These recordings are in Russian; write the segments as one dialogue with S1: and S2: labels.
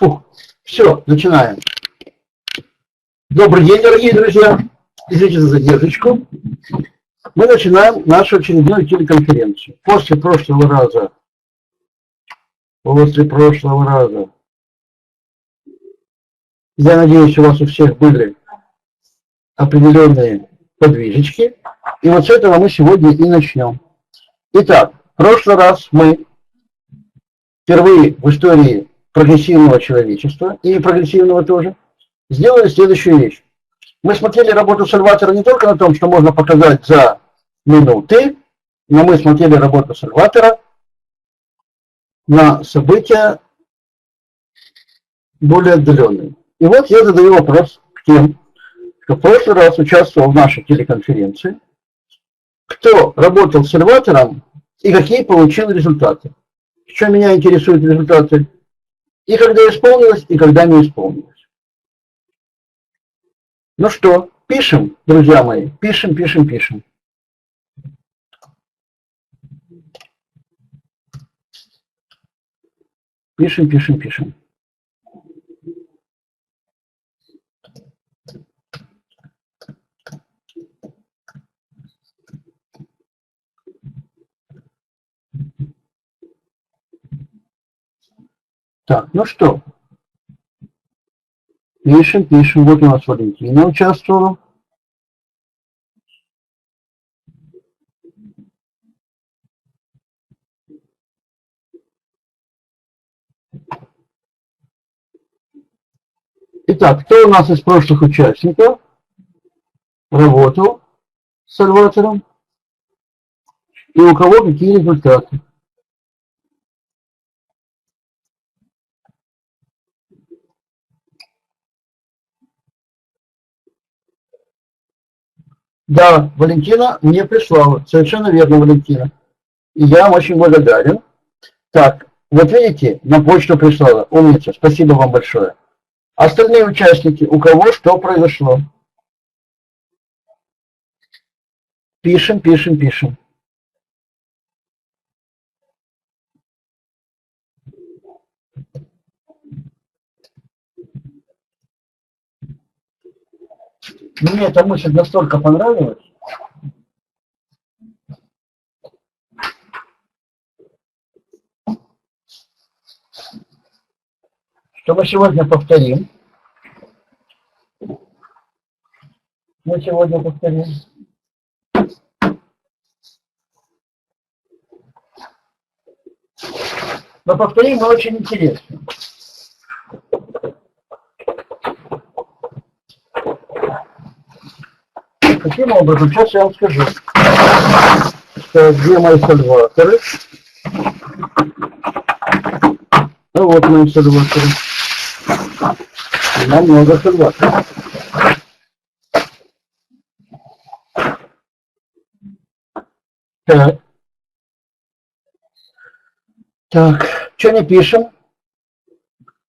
S1: Фух, все, начинаем. Добрый день, дорогие друзья. Извините за задержку. Мы начинаем нашу очередную телеконференцию. После прошлого раза, я надеюсь, у вас у всех были определенные подвижечки. И вот с этого мы сегодня и начнем. Итак, в прошлый раз мы впервые в истории прогрессивного человечества, и прогрессивного тоже, сделали следующую вещь. Мы смотрели работу Сальватора не только на том, что можно показать за минуты, но мы смотрели работу Сальватора на события более отдаленные. И вот я задаю вопрос к тем, кто в прошлый раз участвовал в нашей телеконференции, кто работал с Сальватором и какие получил результаты. Что меня интересуют результаты, и когда исполнилось, и когда не исполнилось. Ну что, пишем, друзья мои, пишем. Пишем. Так, ну что, пишем. Вот у нас Валентина участвовала. Итак, кто у нас из прошлых участников работал с Сальватором и у кого какие результаты? Да, Валентина мне прислала. Совершенно верно, Валентина. И я вам очень благодарен. Так, вот видите, на почту прислала. Умница, спасибо вам большое. Остальные участники, у кого что произошло? Пишем. Мне эта мысль настолько понравилась, что мы сегодня повторим. Но повторим мы очень интересно. Каким образом? Сейчас я вам скажу, что где мои Сальваторы. Ну вот мои Сальваторы. У меня много Сальваторов. Так, что не пишем?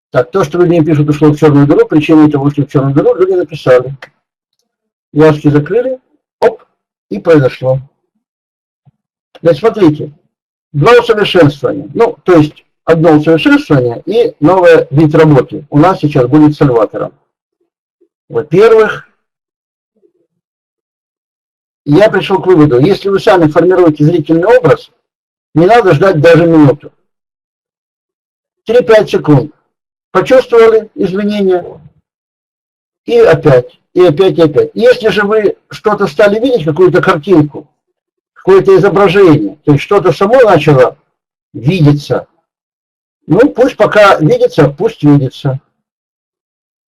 S1: Так, то, что люди не пишут, ушло в черную дыру, причина этого ушли в черную дыру, люди написали. Глазки закрыли, оп, и произошло. Значит, смотрите, два усовершенствования. Ну, то есть, одно усовершенствование и новый вид работы. У нас сейчас будет с Сальватором. Во-первых, я пришел к выводу, если вы сами формируете зрительный образ, не надо ждать даже минуту. 3-5 секунд. Почувствовали изменения, и опять. Если же вы что-то стали видеть, какую-то картинку, какое-то изображение, то есть что-то само начало видеться, ну пусть пока видится, пусть видится.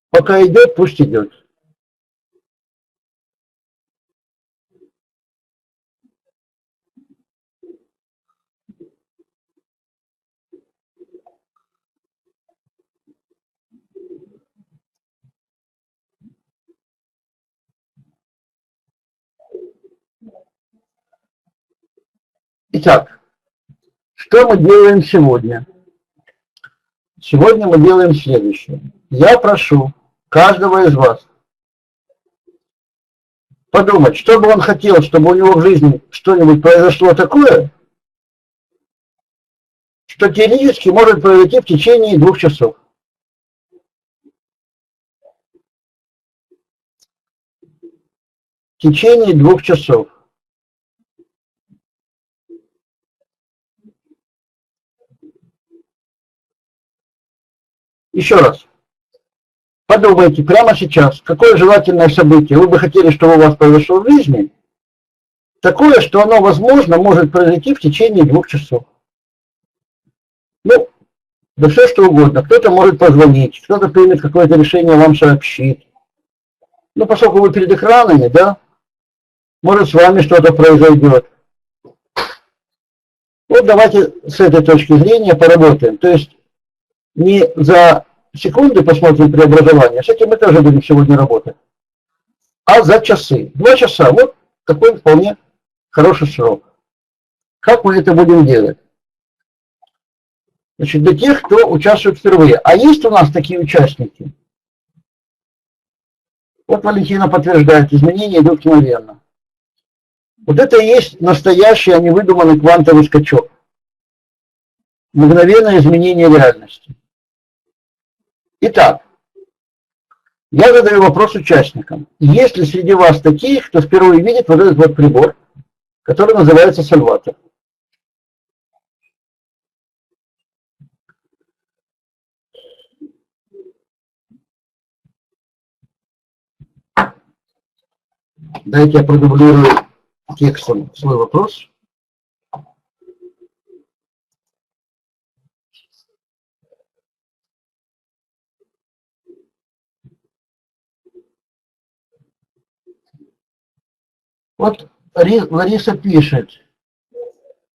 S1: Пока идет, пусть идет. Итак, что мы делаем сегодня? Сегодня мы делаем следующее. Я прошу каждого из вас подумать, что бы он хотел, чтобы у него в жизни что-нибудь произошло такое, что теоретически может произойти в течение 2 часов. течение 2 часов. Еще раз. Подумайте прямо сейчас, какое желательное событие вы бы хотели, чтобы у вас произошло в жизни, такое, что оно, возможно, может произойти в течение 2 часов. Ну, да все что угодно. Кто-то может позвонить, кто-то примет какое-то решение, вам сообщит. Ну, поскольку вы перед экранами, да, может с вами что-то произойдет. Вот давайте с этой точки зрения поработаем. То есть не за секунды посмотрим преобразование, с этим мы тоже будем сегодня работать, а за часы. 2 часа, вот такой вполне хороший срок. Как мы это будем делать? Значит, для тех, кто участвует впервые. А есть у нас такие участники? Вот Валентина подтверждает, изменения идут мгновенно. Вот это и есть настоящий, а не выдуманный квантовый скачок. Мгновенное изменение реальности. Итак, я задаю вопрос участникам. Есть ли среди вас такие, кто впервые видит вот этот вот прибор, который называется сальватор? Дайте я продублирую текстом свой вопрос. Вот Лариса пишет.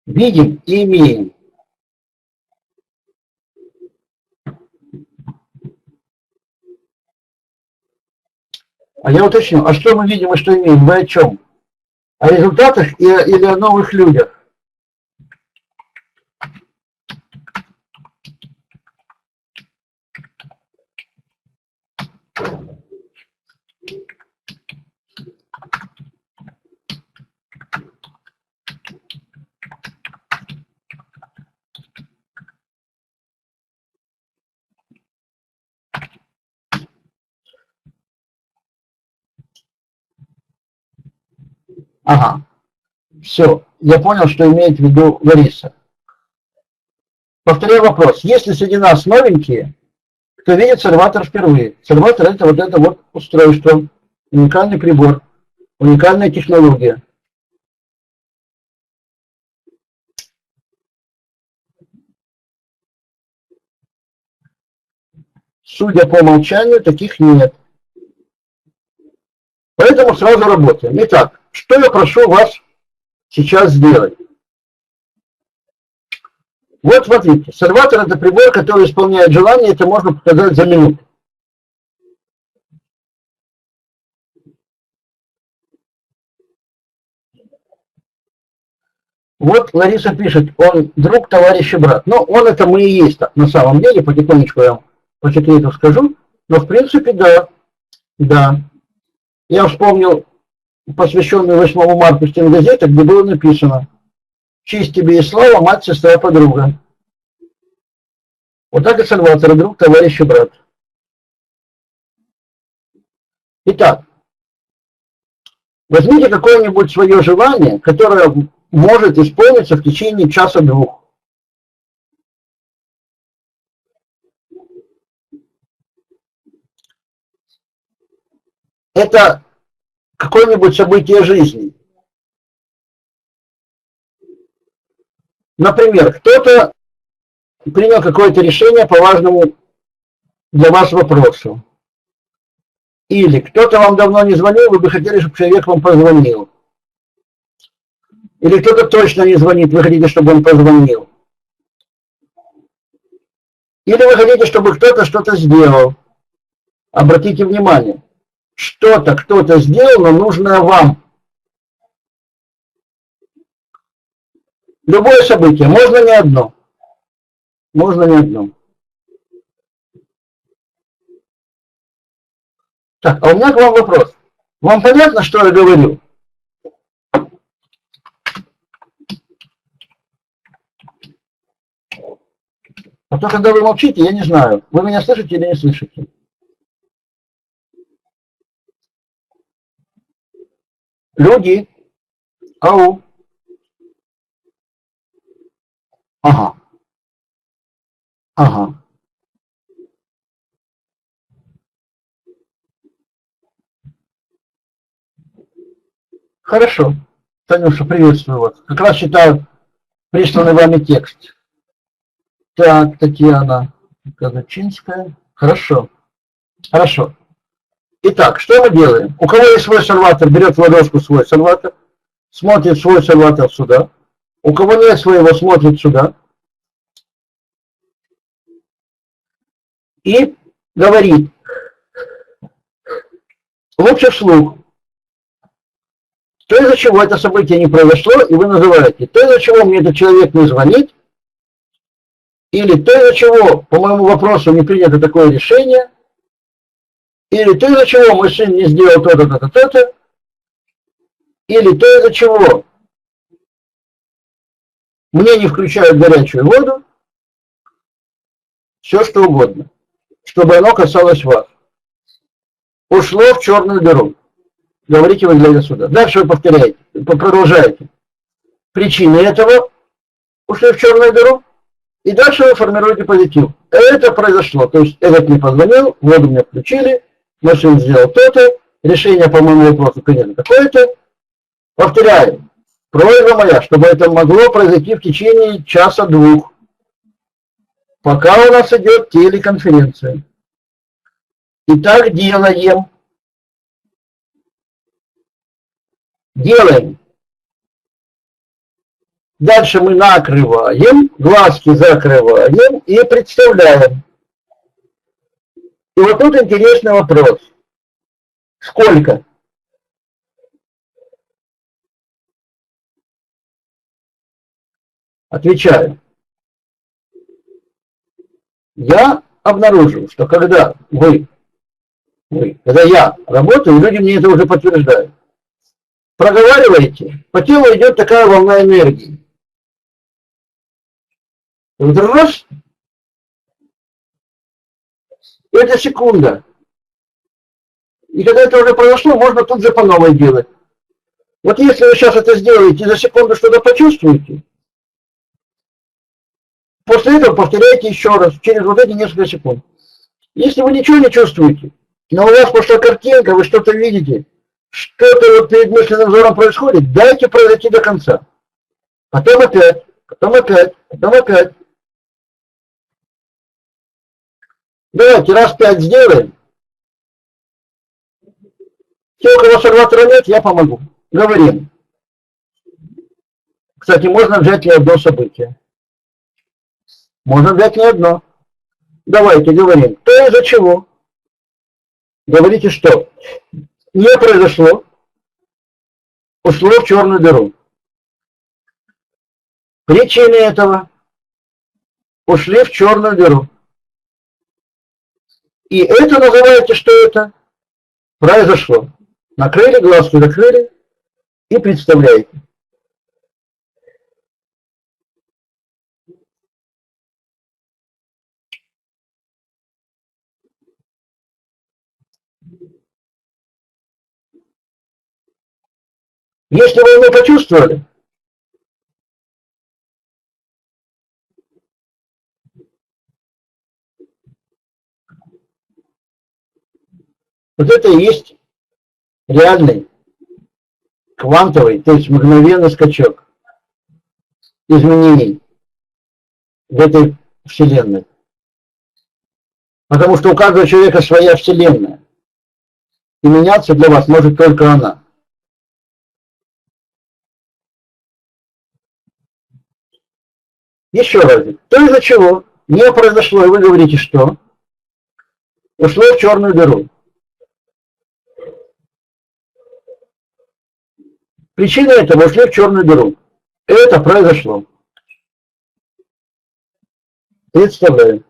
S1: Видим и имеем. А я уточню, а что мы видим и что имеем? Вы о чем? О результатах или о новых людях? Ага, все, я понял, что имеет в виду Лариса. Повторяю вопрос. Есть ли среди нас новенькие, кто видит сальватор впервые? Сальватор это вот устройство, уникальный прибор, уникальная технология. Судя по умолчанию, таких нет. Поэтому сразу работаем. Итак, что я прошу вас сейчас сделать? Вот смотрите, сальватор это прибор, который исполняет желание, это можно показать за минуту. Вот Лариса пишет, он друг, товарищ и брат. Ну, он это мы и есть так, на самом деле, потихонечку я вам по секрету скажу. Но в принципе, да, да. Я вспомнил посвященную 8 марта стенгазете, где было написано «Честь тебе и слава, мать, сестра, подруга». Вот так и Сальватор, друг, товарищ и брат. Итак, возьмите какое-нибудь свое желание, которое может исполниться в течение часа-двух. Это какое-нибудь событие жизни. Например, кто-то принял какое-то решение по важному для вас вопросу. Или кто-то вам давно не звонил, вы бы хотели, чтобы человек вам позвонил. Или кто-то точно не звонит, вы хотите, чтобы он позвонил. Или вы хотите, чтобы кто-то что-то сделал. Обратите внимание, что-то кто-то сделал, но нужное вам. Любое событие, можно не одно. Можно не одно. Так, а у меня к вам вопрос. Вам понятно, что я говорю? А то, когда вы молчите, я не знаю, вы меня слышите или не слышите. Люди. Ау. Ага. Ага. Хорошо. Танюша, приветствую вас. Как раз читаю присланный вами текст. Так, Татьяна Казачинская. Хорошо. Хорошо. Итак, что мы делаем? У кого есть свой сальватор, берет в ладошку свой сальватор, смотрит свой сальватор сюда. У кого нет своего, смотрит сюда. И говорит, лучше вслух, то, из-за чего это событие не произошло, и вы называете, то, из-за чего мне этот человек не звонит, или то, из-за чего по моему вопросу не принято такое решение, или то, из-за чего мой сын не сделал то-то, то-то, то-то, или то, из-за чего мне не включают горячую воду, все что угодно, чтобы оно касалось вас. Ушло в черную дыру. Говорите вы, глядя сюда. Дальше вы повторяете, продолжаете. Причины этого ушли в черную дыру, и дальше вы формируете позитив. Это произошло. То есть этот не позвонил, воду мне включили, машин сделал то-то, решение по моему вопросу принято такое-то. Повторяю. Просьба моя, чтобы это могло произойти в течение часа-двух, пока у нас идет телеконференция. Итак, делаем. Делаем. Дальше мы накрываем, глазки закрываем и представляем. И вот тут интересный вопрос. Сколько? Отвечаю. Я обнаружил, что когда когда я работаю, люди мне это уже подтверждают. Проговариваете, по телу идет такая волна энергии. И вот раз, это секунда. И когда это уже произошло, можно тут же по новой делать. Вот если вы сейчас это сделаете и за секунду что-то почувствуете, после этого повторяйте еще раз, через вот эти несколько секунд. Если вы ничего не чувствуете, но у вас пошла картинка, вы что-то видите, что-то вот перед мысленным взором происходит, дайте произойти до конца. Потом опять, потом опять, потом опять. Давайте раз 5 сделаем. Те, у кого сальватора нет, я помогу. Говорим. Кстати, можно взять не одно событие. Можно взять не одно. Давайте говорим. То, из-за чего? Говорите, что не произошло, ушло в черную дыру. Причины этого ушли в черную дыру. И это называете, что это произошло. Накрыли, глазки закрыли и представляете. Если вы его почувствовали, вот это и есть реальный квантовый, то есть мгновенный скачок изменений в этой вселенной. Потому что у каждого человека своя вселенная. И меняться для вас может только она. Еще раз. То, из-за чего не произошло, и вы говорите, что ушло в черную дыру. Причина этого ушли в черную дыру. Это произошло. Представляю.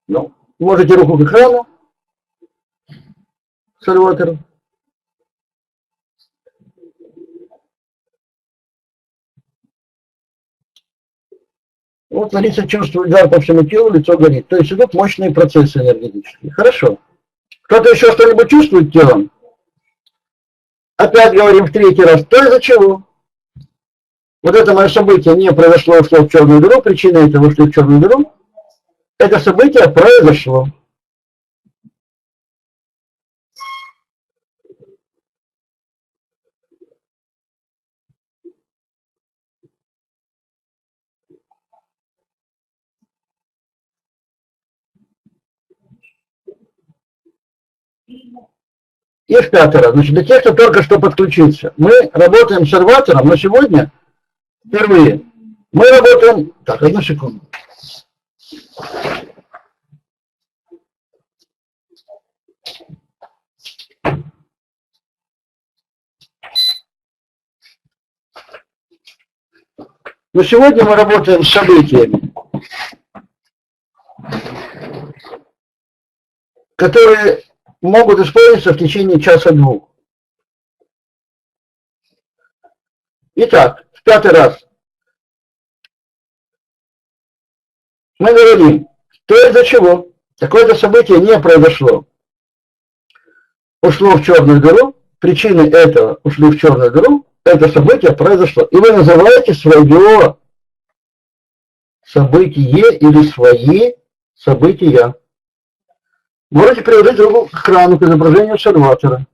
S1: Ну, можете руку к экрану, сальватору. Вот Лариса чувствует жар по всему телу, лицо горит. То есть идут мощные процессы энергетические. Хорошо. Кто-то еще что-нибудь чувствует телом? Опять говорим в третий раз. То из-за чего? Вот это мое событие не произошло, ушло в черную дыру. Причина этого ушли в черную дыру. Это событие произошло. И в пятый раз. Значит, для тех, кто только что подключился. Мы работаем с серватором, но сегодня впервые мы работаем... Так, одну секунду. Но сегодня мы работаем с событиями, которые могут использоваться в течение часа-двух. Итак, в пятый раз. Мы говорим, то из-за чего такое-то событие не произошло. Ушло в черную дыру, причины этого ушли в черную дыру, это событие произошло. И вы называете свое событие или свои события. Можете приложить руку к экрану, к изображению обсерватора.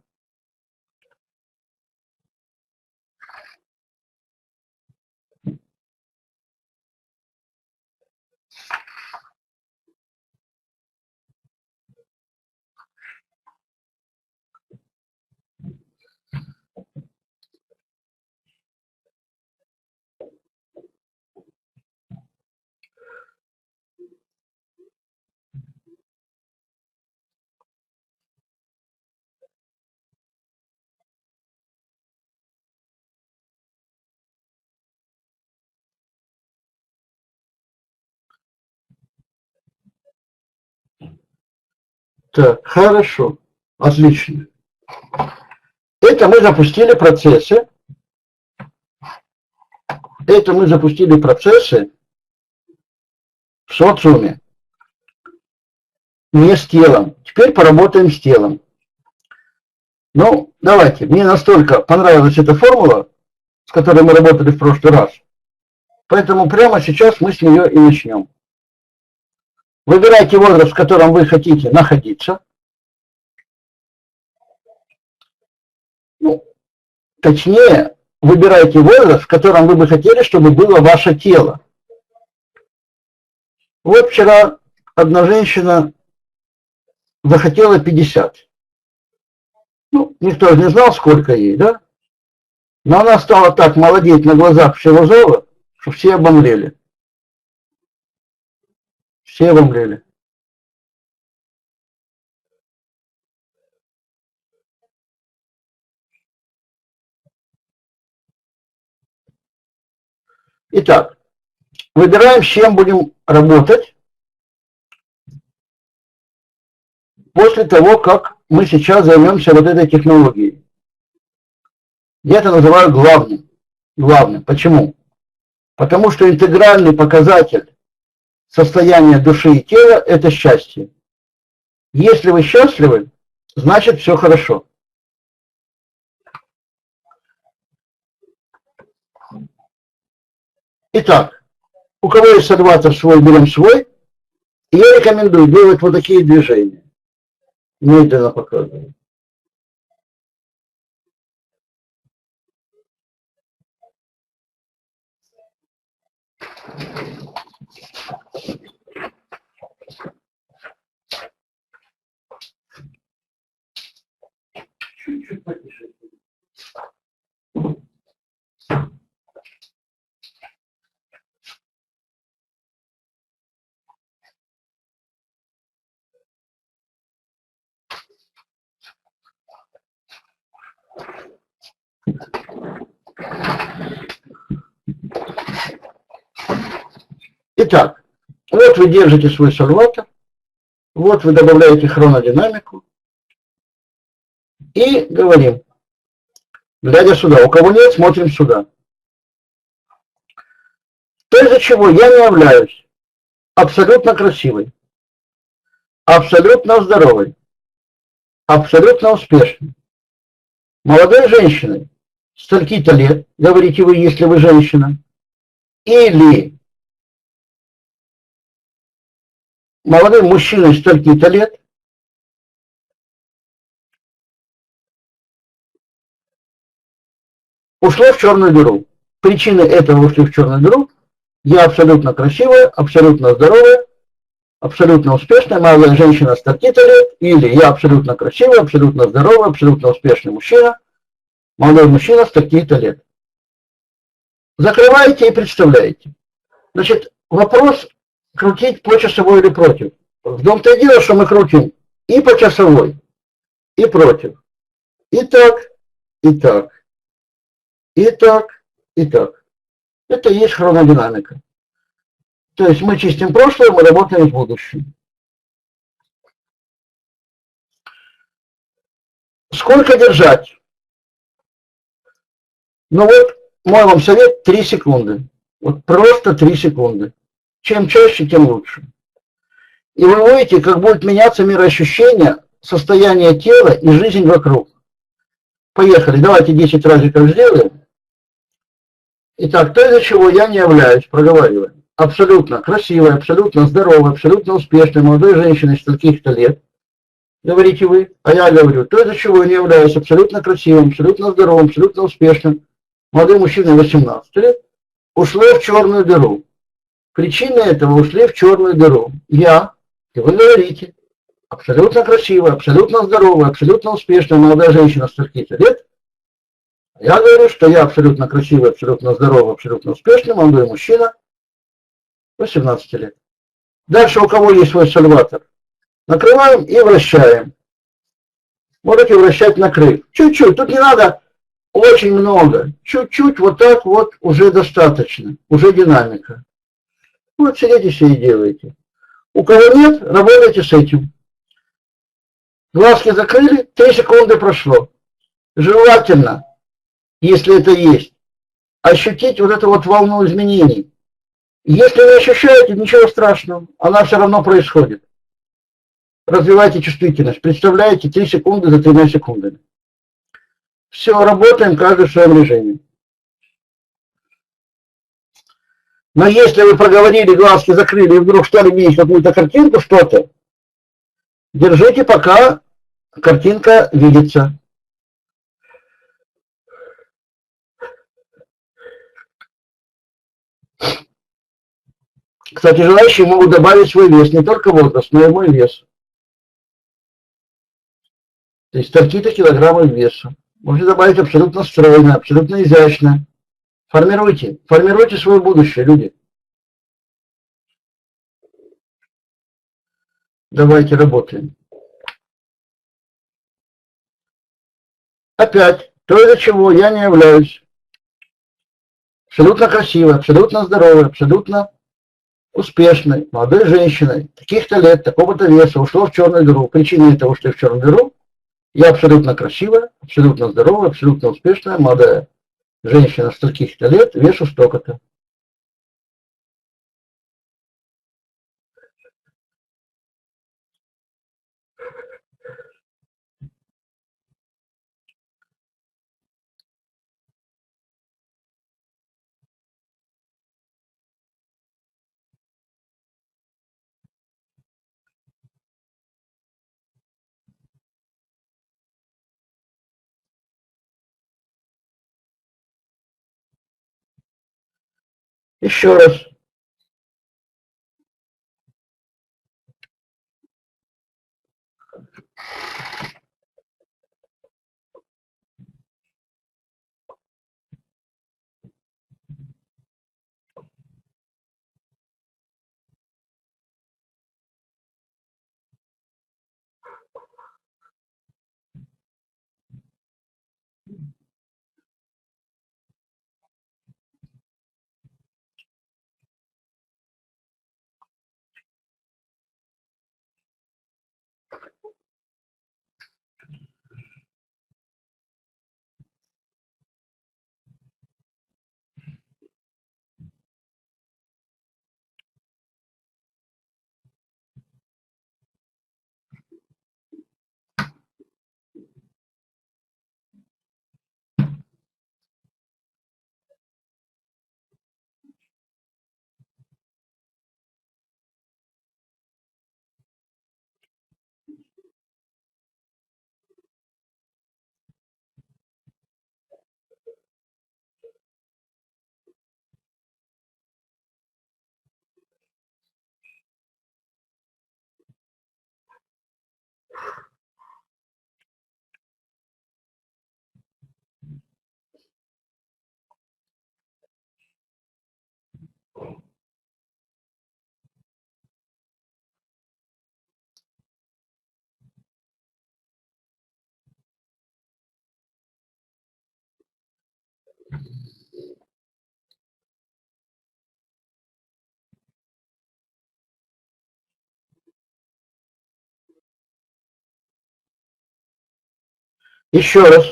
S1: Так, хорошо, отлично. Это мы запустили процессы. Это мы запустили процессы в социуме, не с телом. Теперь поработаем с телом. Ну, давайте. Мне настолько понравилась эта формула, с которой мы работали в прошлый раз. Поэтому прямо сейчас мы с нее и начнем. Выбирайте возраст, в котором вы хотите находиться. Ну, точнее, выбирайте возраст, в котором вы бы хотели, чтобы было ваше тело. Вот вчера одна женщина захотела 50. Ну, никто же не знал, сколько ей, да? Но она стала так молодеть на глазах всего зала, что все обомлели. Все обомлели. Итак, выбираем, с чем будем работать после того, как мы сейчас займемся вот этой технологией. Я это называю главным. Главным. Почему? Потому что интегральный показатель состояния души и тела – это счастье. Если вы счастливы, значит все хорошо. Итак, у кого есть садватор свой, берем свой. И я рекомендую делать вот такие движения. Медленно показываю. Чуть-чуть потише. Итак, вот вы держите свой сальватор, вот вы добавляете хронодинамику и говорим, глядя сюда. У кого нет, смотрим сюда. из-за чего я не являюсь абсолютно красивой, абсолютно здоровой, абсолютно успешной, молодой женщиной, стольки-то лет, говорите вы, если вы женщина, или молодым мужчиной стольки-то лет, ушло в черную дыру. Причины этого ушли в черную дыру. Я абсолютно красивая, абсолютно здоровая, абсолютно успешная молодая женщина стольки-то лет, или я абсолютно красивый, абсолютно здоровый, абсолютно успешный мужчина, молодой мужчина стольки-то лет. Закрываете и представляете. Значит, вопрос крутить по часовой или против. В том-то и дело, что мы крутим и по часовой, и против. И так, и так, и так, и так. Это и есть хронодинамика. То есть мы чистим прошлое, мы работаем с будущим. Сколько держать? Ну вот, мой вам совет 3 секунды. Вот просто 3 секунды. Чем чаще, тем лучше. И вы увидите, как будет меняться мироощущение, состояние тела и жизнь вокруг. Поехали, давайте 10 разиков сделаем. Итак, то, из-за чего я не являюсь, проговариваем, абсолютно красивой, абсолютно здоровой, абсолютно успешной молодой женщиной стольких-то лет, говорите вы, а я говорю, то, из-за чего я не являюсь абсолютно красивым, абсолютно здоровым, абсолютно успешным молодым мужчиной 18 лет, ушло в черную дыру. Причины этого ушли в черную дыру. Я, и вы говорите, абсолютно красивая, абсолютно здоровая, абсолютно успешная молодая женщина стольких-то лет, я говорю, что я абсолютно красивый, абсолютно здоровый, абсолютно успешный молодой мужчина 18 лет. Дальше у кого есть свой сальватор? Накрываем и вращаем. Можете вращать накрыв. Чуть-чуть, тут не надо очень много. Чуть-чуть, вот так вот уже достаточно. Уже динамика. Вот сидите и делаете. У кого нет, работайте с этим. Глазки закрыли, 3 секунды прошло. Желательно, если это есть, ощутить вот эту вот волну изменений. Если вы ощущаете, ничего страшного, она все равно происходит. Развивайте чувствительность. Представляете 3 секунды за 3 секундами. Все, работаем каждый в своем режиме. Но если вы проговорили, глазки закрыли и вдруг стали видеть какую-то картинку, что-то, держите, пока картинка видится. Кстати, желающие могут добавить свой вес, не только возраст, но и мой вес. То есть стольки-то килограммов веса. Можете добавить абсолютно стройно, абсолютно изящно. Формируйте свое будущее, люди. Давайте работаем. Опять, то, из-за чего я не являюсь абсолютно красивой, абсолютно здоровой, абсолютно успешной, молодой женщиной, таких-то лет, такого-то веса, ушло в черную дыру. Причины этого ушли в черную дыру. Я абсолютно красивая, абсолютно здоровая, абсолютно успешная, молодая женщина с таких-то лет, вешу столько-то. Еще раз. Еще раз.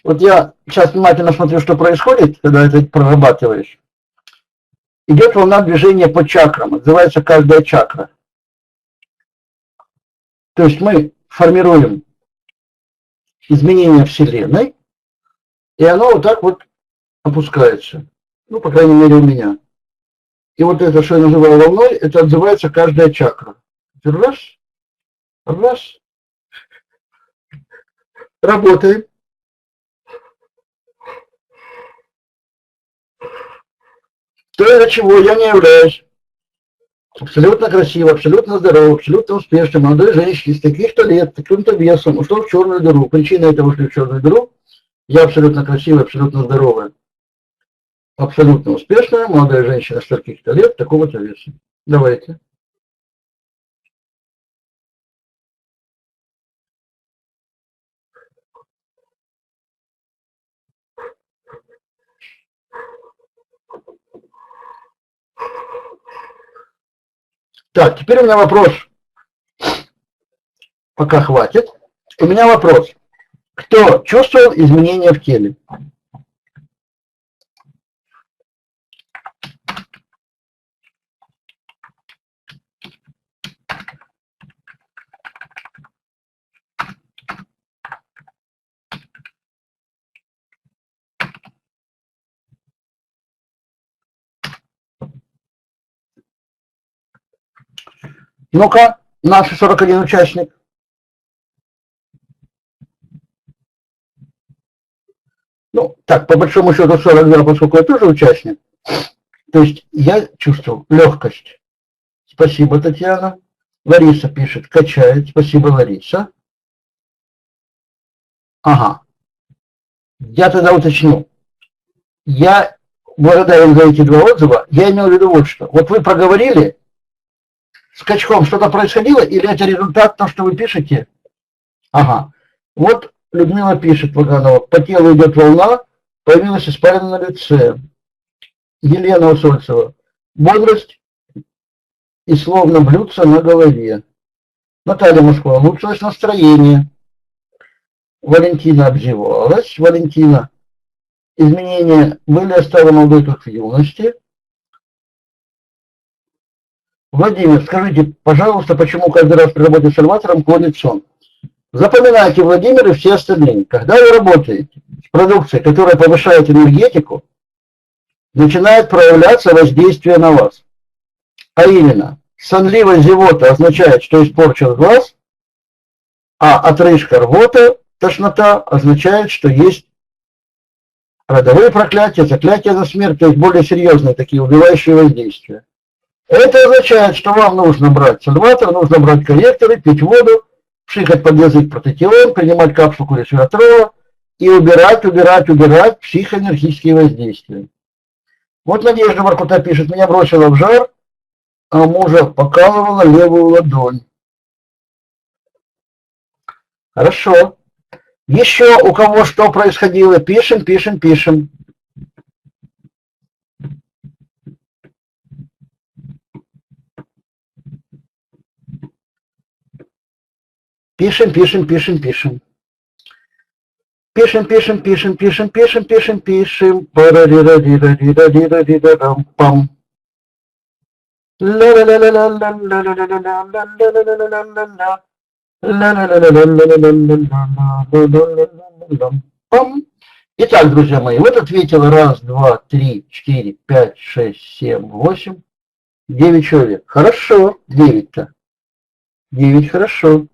S1: Вот я сейчас внимательно смотрю, что происходит, когда это прорабатываешь. Идет волна движения по чакрам, называется каждая чакра. То есть мы формируем изменения Вселенной, и оно вот так вот опускается. Ну, по крайней мере, у меня. И вот это, что я называю волной, это отзывается каждая чакра. Раз, раз. Работаем. То, из-за чего я не являюсь абсолютно красивой, абсолютно здоровой, абсолютно успешной молодой женщиной с таких-то лет, таким-то весом, ушел в черную дыру. Причина этого, ушли в черную дыру, я абсолютно красивая, абсолютно здоровая, абсолютно успешная молодая женщина с таких-то лет, такого-то веса. Давайте. Так, теперь у меня вопрос. Пока хватит. У меня вопрос. Кто чувствовал изменения в теле? Ну-ка, наши 41 участник. Ну, так, по большому счету 42, поскольку я тоже участник. То есть я чувствовал легкость. Спасибо, Татьяна. Лариса пишет, качает. Спасибо, Лариса. Ага. Я тогда уточню. Я благодарен за эти два отзыва. Я имел в виду вот что. Вот вы проговорили, скачком что-то происходило, или это результат того, что вы пишете? Ага. Вот Людмила пишет, Ваганова, по телу идет волна, появилась испарина на лице. Елена Усольцева, бодрость и словно блюдце на голове. Наталья Москва, улучшилось настроение. Валентина обзевалась. Валентина, изменения были оставлены молодой, как в юности. Владимир, скажите, пожалуйста, почему каждый раз при работе с элеватором клонит сон? Запоминайте, Владимир, и все остальные. Когда вы работаете с продукцией, которая повышает энергетику, начинает проявляться воздействие на вас. А именно, сонливая зевота означает, что испорчен глаз, а отрыжка, рвота, тошнота означает, что есть родовые проклятия, заклятия на смерть, то есть более серьезные такие убивающие воздействия. Это означает, что вам нужно брать сальватор, нужно брать корректоры, пить воду, пшикать под язык протетион, принимать капсулку ресвератрола и убирать психоэнергетические воздействия. Вот Надежда Воркута пишет, меня бросила в жар, а мужа покалывала левую ладонь. Хорошо. Еще у кого что происходило? Пишем. Пишем. Пишем. Пам. Итак, друзья мои, вот ответило 1, 2, 3, 4, 5, 6, 7, 8, 9 человек. Хорошо, 9-то. 9 хорошо.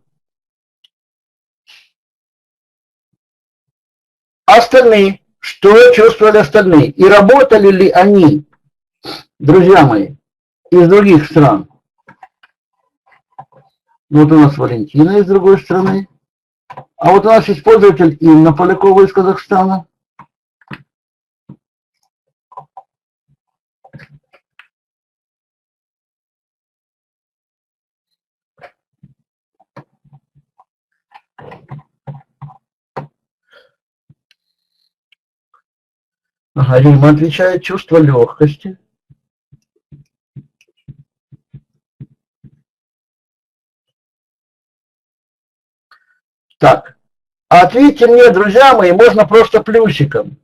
S1: Остальные, что чувствовали остальные? И работали ли они, друзья мои, из других стран? Вот у нас Валентина из другой страны. А вот у нас есть пользователь Инна Полякова из Казахстана. Ага, Рима отвечает чувство легкости. Так, ответьте мне, друзья мои, можно просто плюсиком.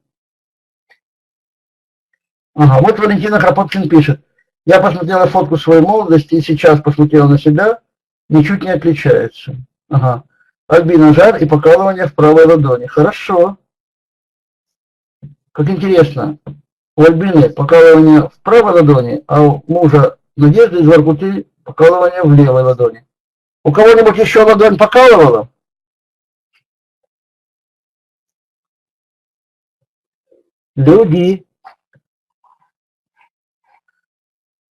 S1: Ага, вот Валентина Кропоткин пишет. Я посмотрела фотку своей молодости и сейчас посмотрела на себя, ничуть не отличается. Ага. Альбина, жар и покалывание в правой ладони. Хорошо. Как интересно. У Альбины покалывание в правой ладони, а у мужа Надежды из Воркуты покалывание в левой ладони. У кого-нибудь еще ладонь покалывала? Люди.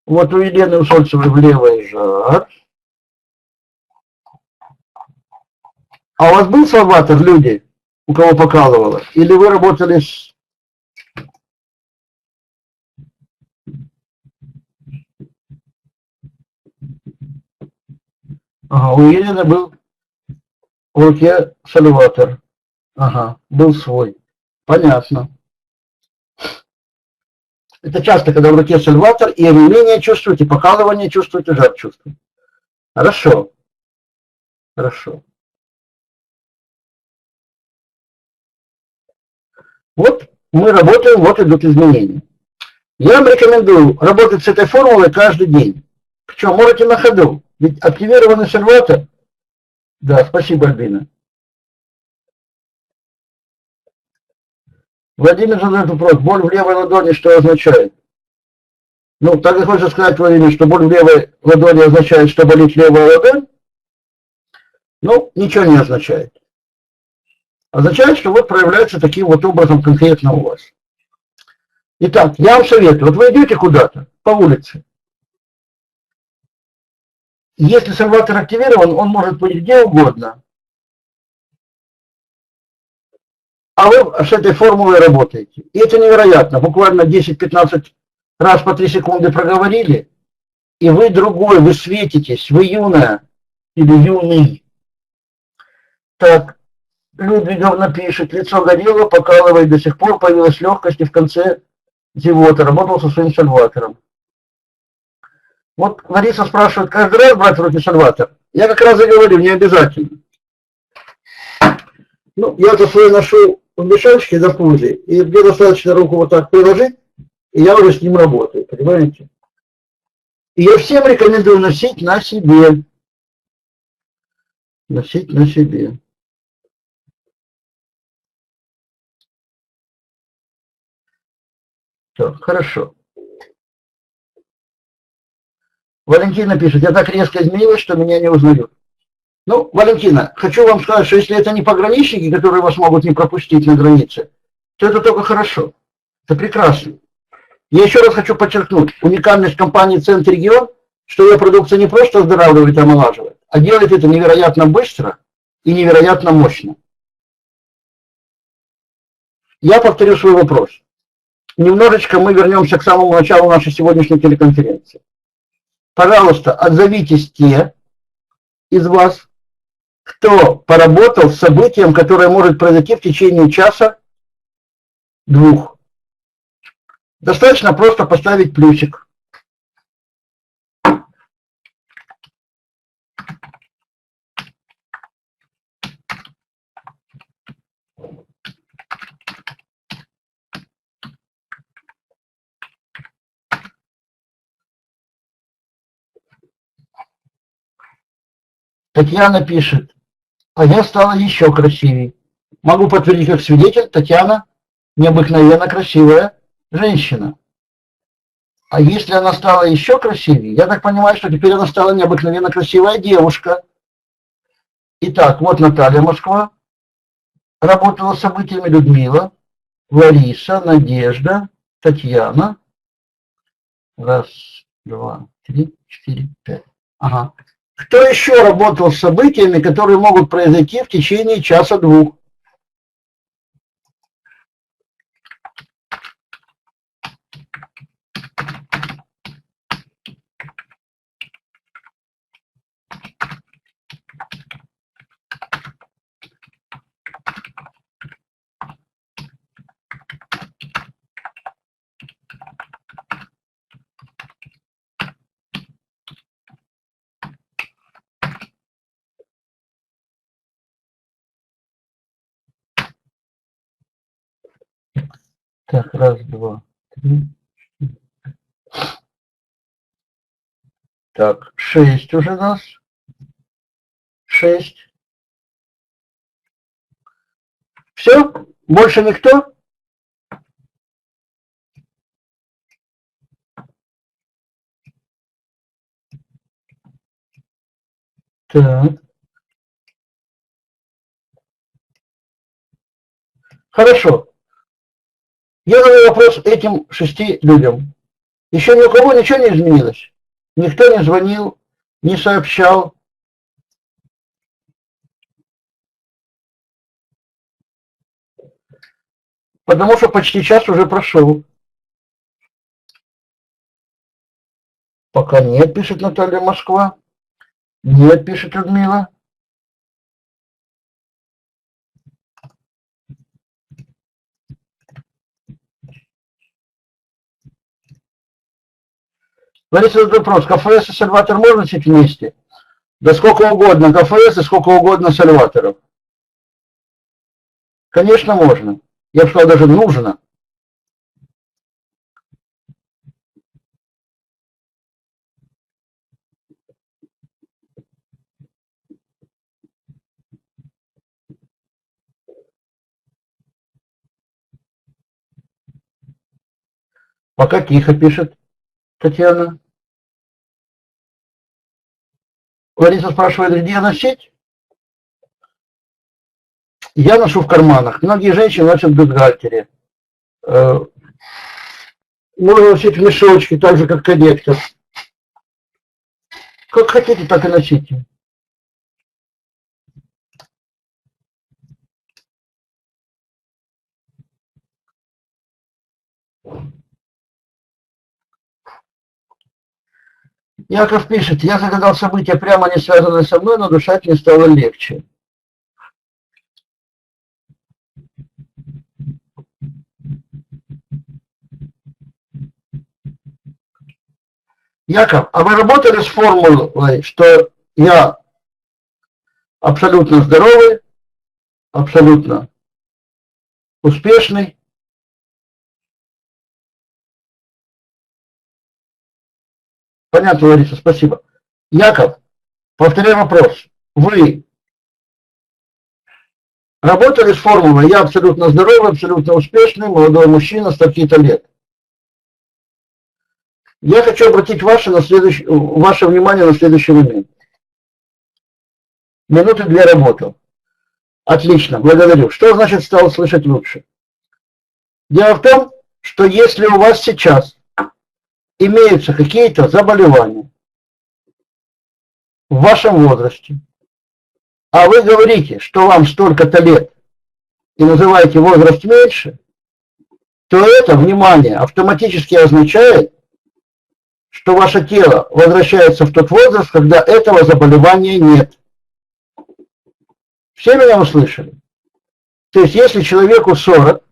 S1: Вот у Елены Усольцевой в левой жар. А у вас был салватор, люди, у кого покалывало? Или вы работали с... Ага, у Елены был в руке салватор. Ага, был свой. Понятно. Это часто, когда в руке салватор, и онемение чувствуете, покалывание чувствуете, жар чувствуете. Хорошо. Хорошо. Вот мы работаем, вот идут изменения. Я вам рекомендую работать с этой формулой каждый день. Причем можете на ходу. Ведь активированный салватор... Да, спасибо, Альбина. Владимир задает вопрос. Боль в левой ладони что означает? Ну, так и хочется сказать, Владимир, что боль в левой ладони означает, что болит левая ладонь. Ну, ничего не означает. Означает, что вот проявляется таким вот образом конкретно у вас. Итак, я вам советую. Вот вы идете куда-то по улице. Если салватор активирован, он может быть где угодно. А вы с этой формулой работаете. И это невероятно. Буквально 10-15 раз по 3 секунды проговорили, и вы другой, вы светитесь, вы юная или юный. Так, Людвиговна пишет, лицо горело, покалывает до сих пор, появилась легкость и в конце зевота, работал со своим салватором. Вот Лариса спрашивает, каждый раз брать в руки салватор? Я как раз и говорю, не обязательно. Ну, я-то свой ношу в мешочке до пузи, и мне достаточно руку вот так приложить, и я уже с ним работаю, понимаете? И я всем рекомендую носить на себе. Носить на себе. Так, хорошо. Валентина пишет, я так резко изменилась, что меня не узнают. Ну, Валентина, хочу вам сказать, что если это не пограничники, которые вас могут не пропустить на границе, то это только хорошо. Это прекрасно. Я еще раз хочу подчеркнуть, уникальность компании «Центр Регион», что ее продукция не просто оздоравливает и омолаживает, а делает это невероятно быстро и невероятно мощно. Я повторю свой вопрос. Немножечко мы вернемся к самому началу нашей сегодняшней телеконференции. Пожалуйста, отзовитесь те из вас, кто поработал с событием, которое может произойти в течение часа-двух. Достаточно просто поставить плюсик. Татьяна пишет, а я стала еще красивее. Могу подтвердить как свидетель, Татьяна необыкновенно красивая женщина. А если она стала еще красивее, я так понимаю, что теперь она стала необыкновенно красивая девушка. Итак, вот Наталья Москва, работала с событиями Людмила, Лариса, Надежда, Татьяна. Раз, два, три, четыре, пять. Ага. Кто еще работал с событиями, которые могут произойти в течение часа-двух? Так, раз, два, три. Так, 6 уже нас. 6. Все? Больше никто? Так. Хорошо. Я задаю вопрос этим 6 людям. Еще ни у кого ничего не изменилось. Никто не звонил, не сообщал. Потому что почти час уже прошел. Пока нет, пишет Наталья Москва. Нет, пишет Людмила. Лариса, этот вопрос. КФС и Сальватор можно носить вместе? Да сколько угодно КФС и сколько угодно Сальваторов. Конечно, можно. Я бы сказал, даже нужно. Пока тихо, пишет Татьяна. Лариса спрашивает, где носить? Я ношу в карманах. Многие женщины носят в бюстгальтере. Можно носить в мешочке, так же, как кадетка. Как хотите, так и носите. Яков пишет, я загадал события, прямо не связанные со мной, но дышать мне стало легче. Яков, а вы работали с формулой, что я абсолютно здоровый, абсолютно успешный? Понятно, Лариса, спасибо. Яков, повторяю вопрос. Вы работали с формулой «Я абсолютно здоровый, абсолютно успешный, молодой мужчина, столько-то лет»? Я хочу обратить ваше внимание на следующий момент. Минуты для работы. Отлично, благодарю. Что значит стал слышать лучше? Дело в том, что если у вас сейчас имеются какие-то заболевания в вашем возрасте, а вы говорите, что вам столько-то лет, и называете возраст меньше, то это, внимание, автоматически означает, что ваше тело возвращается в тот возраст, когда этого заболевания нет. Все меня услышали? То есть, если человеку 40,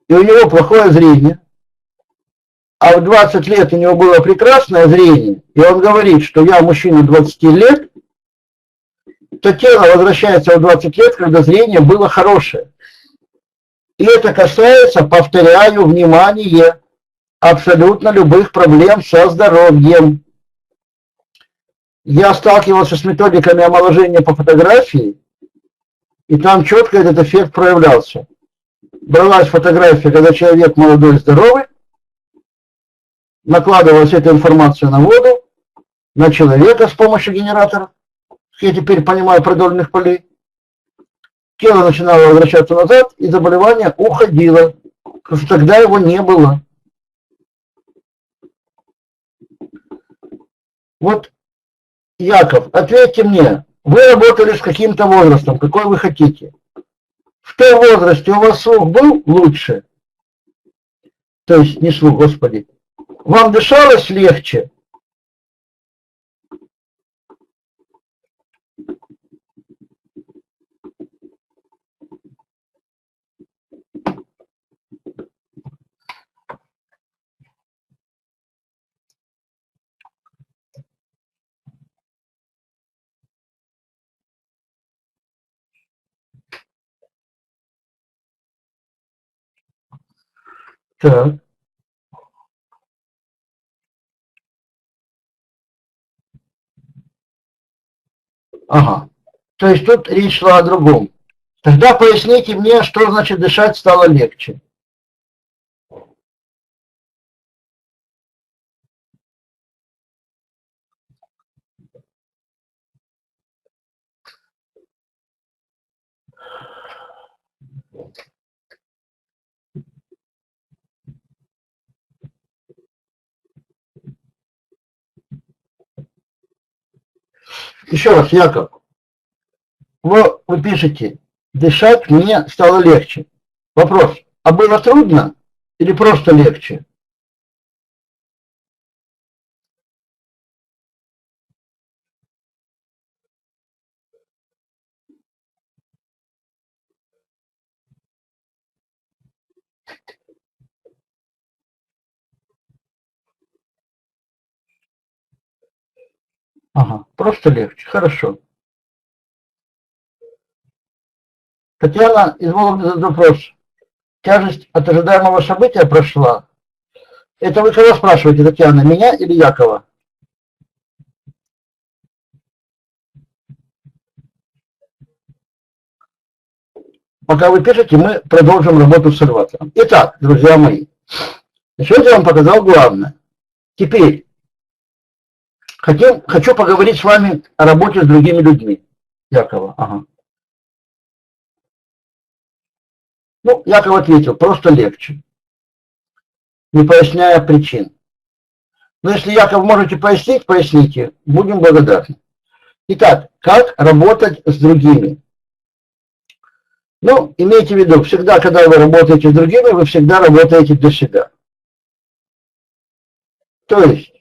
S1: и у него плохое зрение, а в 20 лет у него было прекрасное зрение, и он говорит, что я мужчина 20 лет, то тело возвращается в 20 лет, когда зрение было хорошее. И это касается, повторяю, внимание, абсолютно любых проблем со здоровьем. Я сталкивался с методиками омоложения по фотографии, и там четко этот эффект проявлялся. Бралась фотография, когда человек молодой и здоровый, накладывалась эта информация на воду, на человека с помощью генератора, я теперь понимаю, продольных полей. Тело начинало возвращаться назад, и заболевание уходило, потому что тогда его не было. Вот Яков, ответьте мне, вы работали с каким-то возрастом, какой вы хотите. В том возрасте у вас слух был лучше? То есть не слух, Господи. Вам дышалось легче? Так. Ага. То есть тут речь шла о другом. Тогда поясните мне, что значит дышать стало легче. Еще раз, Яков. Вы пишете, дышать мне стало легче. Вопрос, а было трудно или просто легче? Ага, просто легче, хорошо. Татьяна из Вологды задает вопрос. Тяжесть от ожидаемого события прошла. Это вы кого спрашиваете, Татьяна, меня или Якова? Пока вы пишете, мы продолжим работу с Сальватором. Итак, друзья мои, сегодня я вам показал главное. Теперь хочу поговорить с вами о работе с другими людьми. Якова, ага. Ну, Яков ответил, просто легче, не поясняя причин. Но если, Яков, можете пояснить, поясните, будем благодарны. Итак, как работать с другими? Ну, имейте в виду, всегда, когда вы работаете с другими, вы всегда работаете для себя. То есть,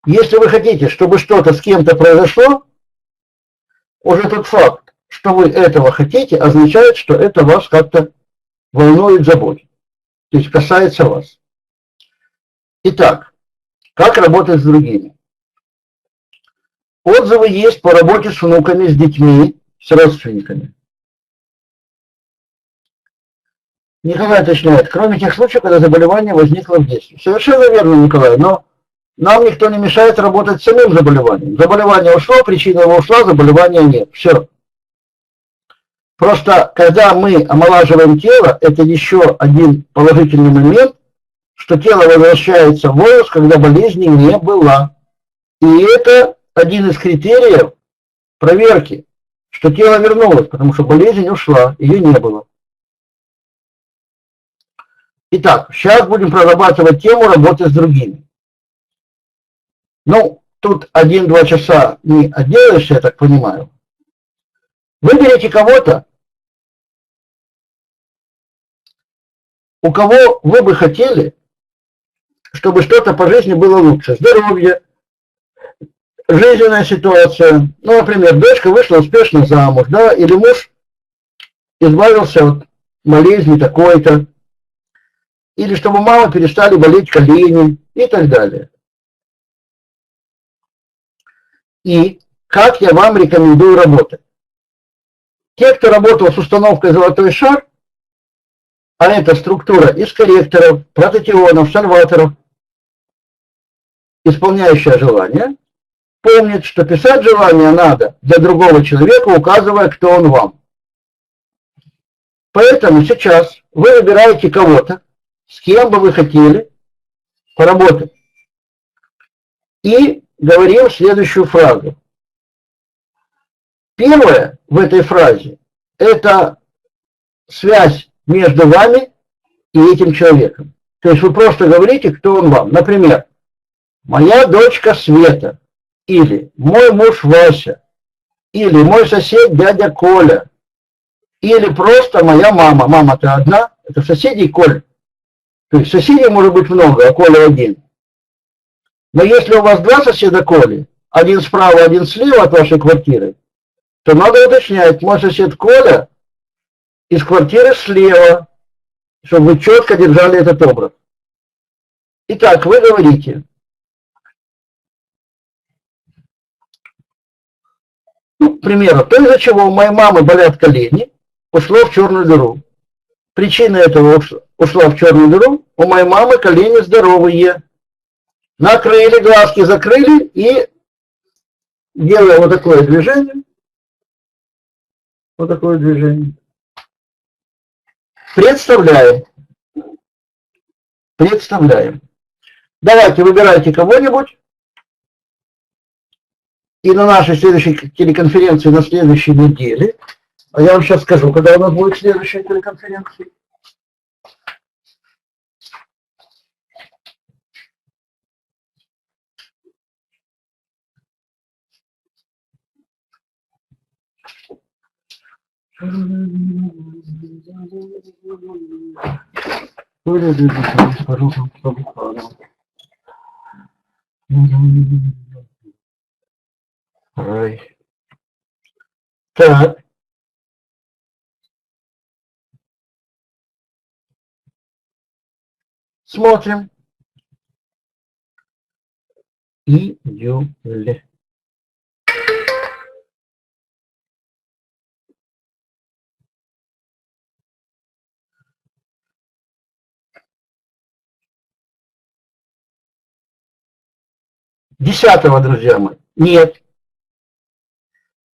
S1: если вы хотите, чтобы что-то с кем-то произошло, уже тот факт, что вы этого хотите, означает, что это вас как-то волнует, заботит. То есть касается вас. Итак, как работать с другими? Отзывы есть по работе с внуками, с детьми, с родственниками. Николай уточняет, кроме тех случаев, когда заболевание возникло в детстве. Совершенно верно, Николай, но нам никто не мешает работать с самим заболеванием. Заболевание ушло, причина его ушла, заболевания нет. Все. Просто, когда мы омолаживаем тело, это еще один положительный момент, что тело возвращается в возраст, когда болезни не было. И это один из критериев проверки, что тело вернулось, потому что болезнь ушла, ее не было. Итак, сейчас будем прорабатывать тему работы с другими. Ну, тут 1-2 часа не отделаешься, я так понимаю. Выберите кого-то, у кого вы бы хотели, чтобы что-то по жизни было лучше. Здоровье, жизненная ситуация. Ну, например, дочка вышла успешно замуж, да, или муж избавился от болезни такой-то, или чтобы мама перестали болеть колени и так далее. И как я вам рекомендую работать? Те, кто работал с установкой «Золотой шар», а это структура из корректоров, прототионов, сальваторов, исполняющая желание, помнит, что писать желание надо для другого человека, указывая, кто он вам. Поэтому сейчас вы выбираете кого-то, с кем бы вы хотели поработать. И говорим следующую фразу. Первое в этой фразе – это связь между вами и этим человеком. То есть вы просто говорите, кто он вам. Например, моя дочка Света, или мой муж Вася, или мой сосед дядя Коля, или просто моя мама. Мама-то одна, это соседей Коль. То есть соседей может быть много, а Коля один. Но если у вас два соседа Коли, один справа, один слева от вашей квартиры, то надо уточнять, мой сосед Коля из квартиры слева, чтобы вы четко держали этот образ. Итак, вы говорите, ну, к примеру, то, из-за чего у моей мамы болят колени, ушло в черную дыру. Причина этого ушла в черную дыру, у моей мамы колени здоровые. Накрыли, глазки закрыли и делая вот такое движение, представляем. Давайте выбирайте кого-нибудь. И на нашей следующей телеконференции на следующей неделе, а я вам сейчас скажу, когда у нас будет следующая телеконференция. Так. Смотрим. Июль. Десятого, друзья мои. Нет.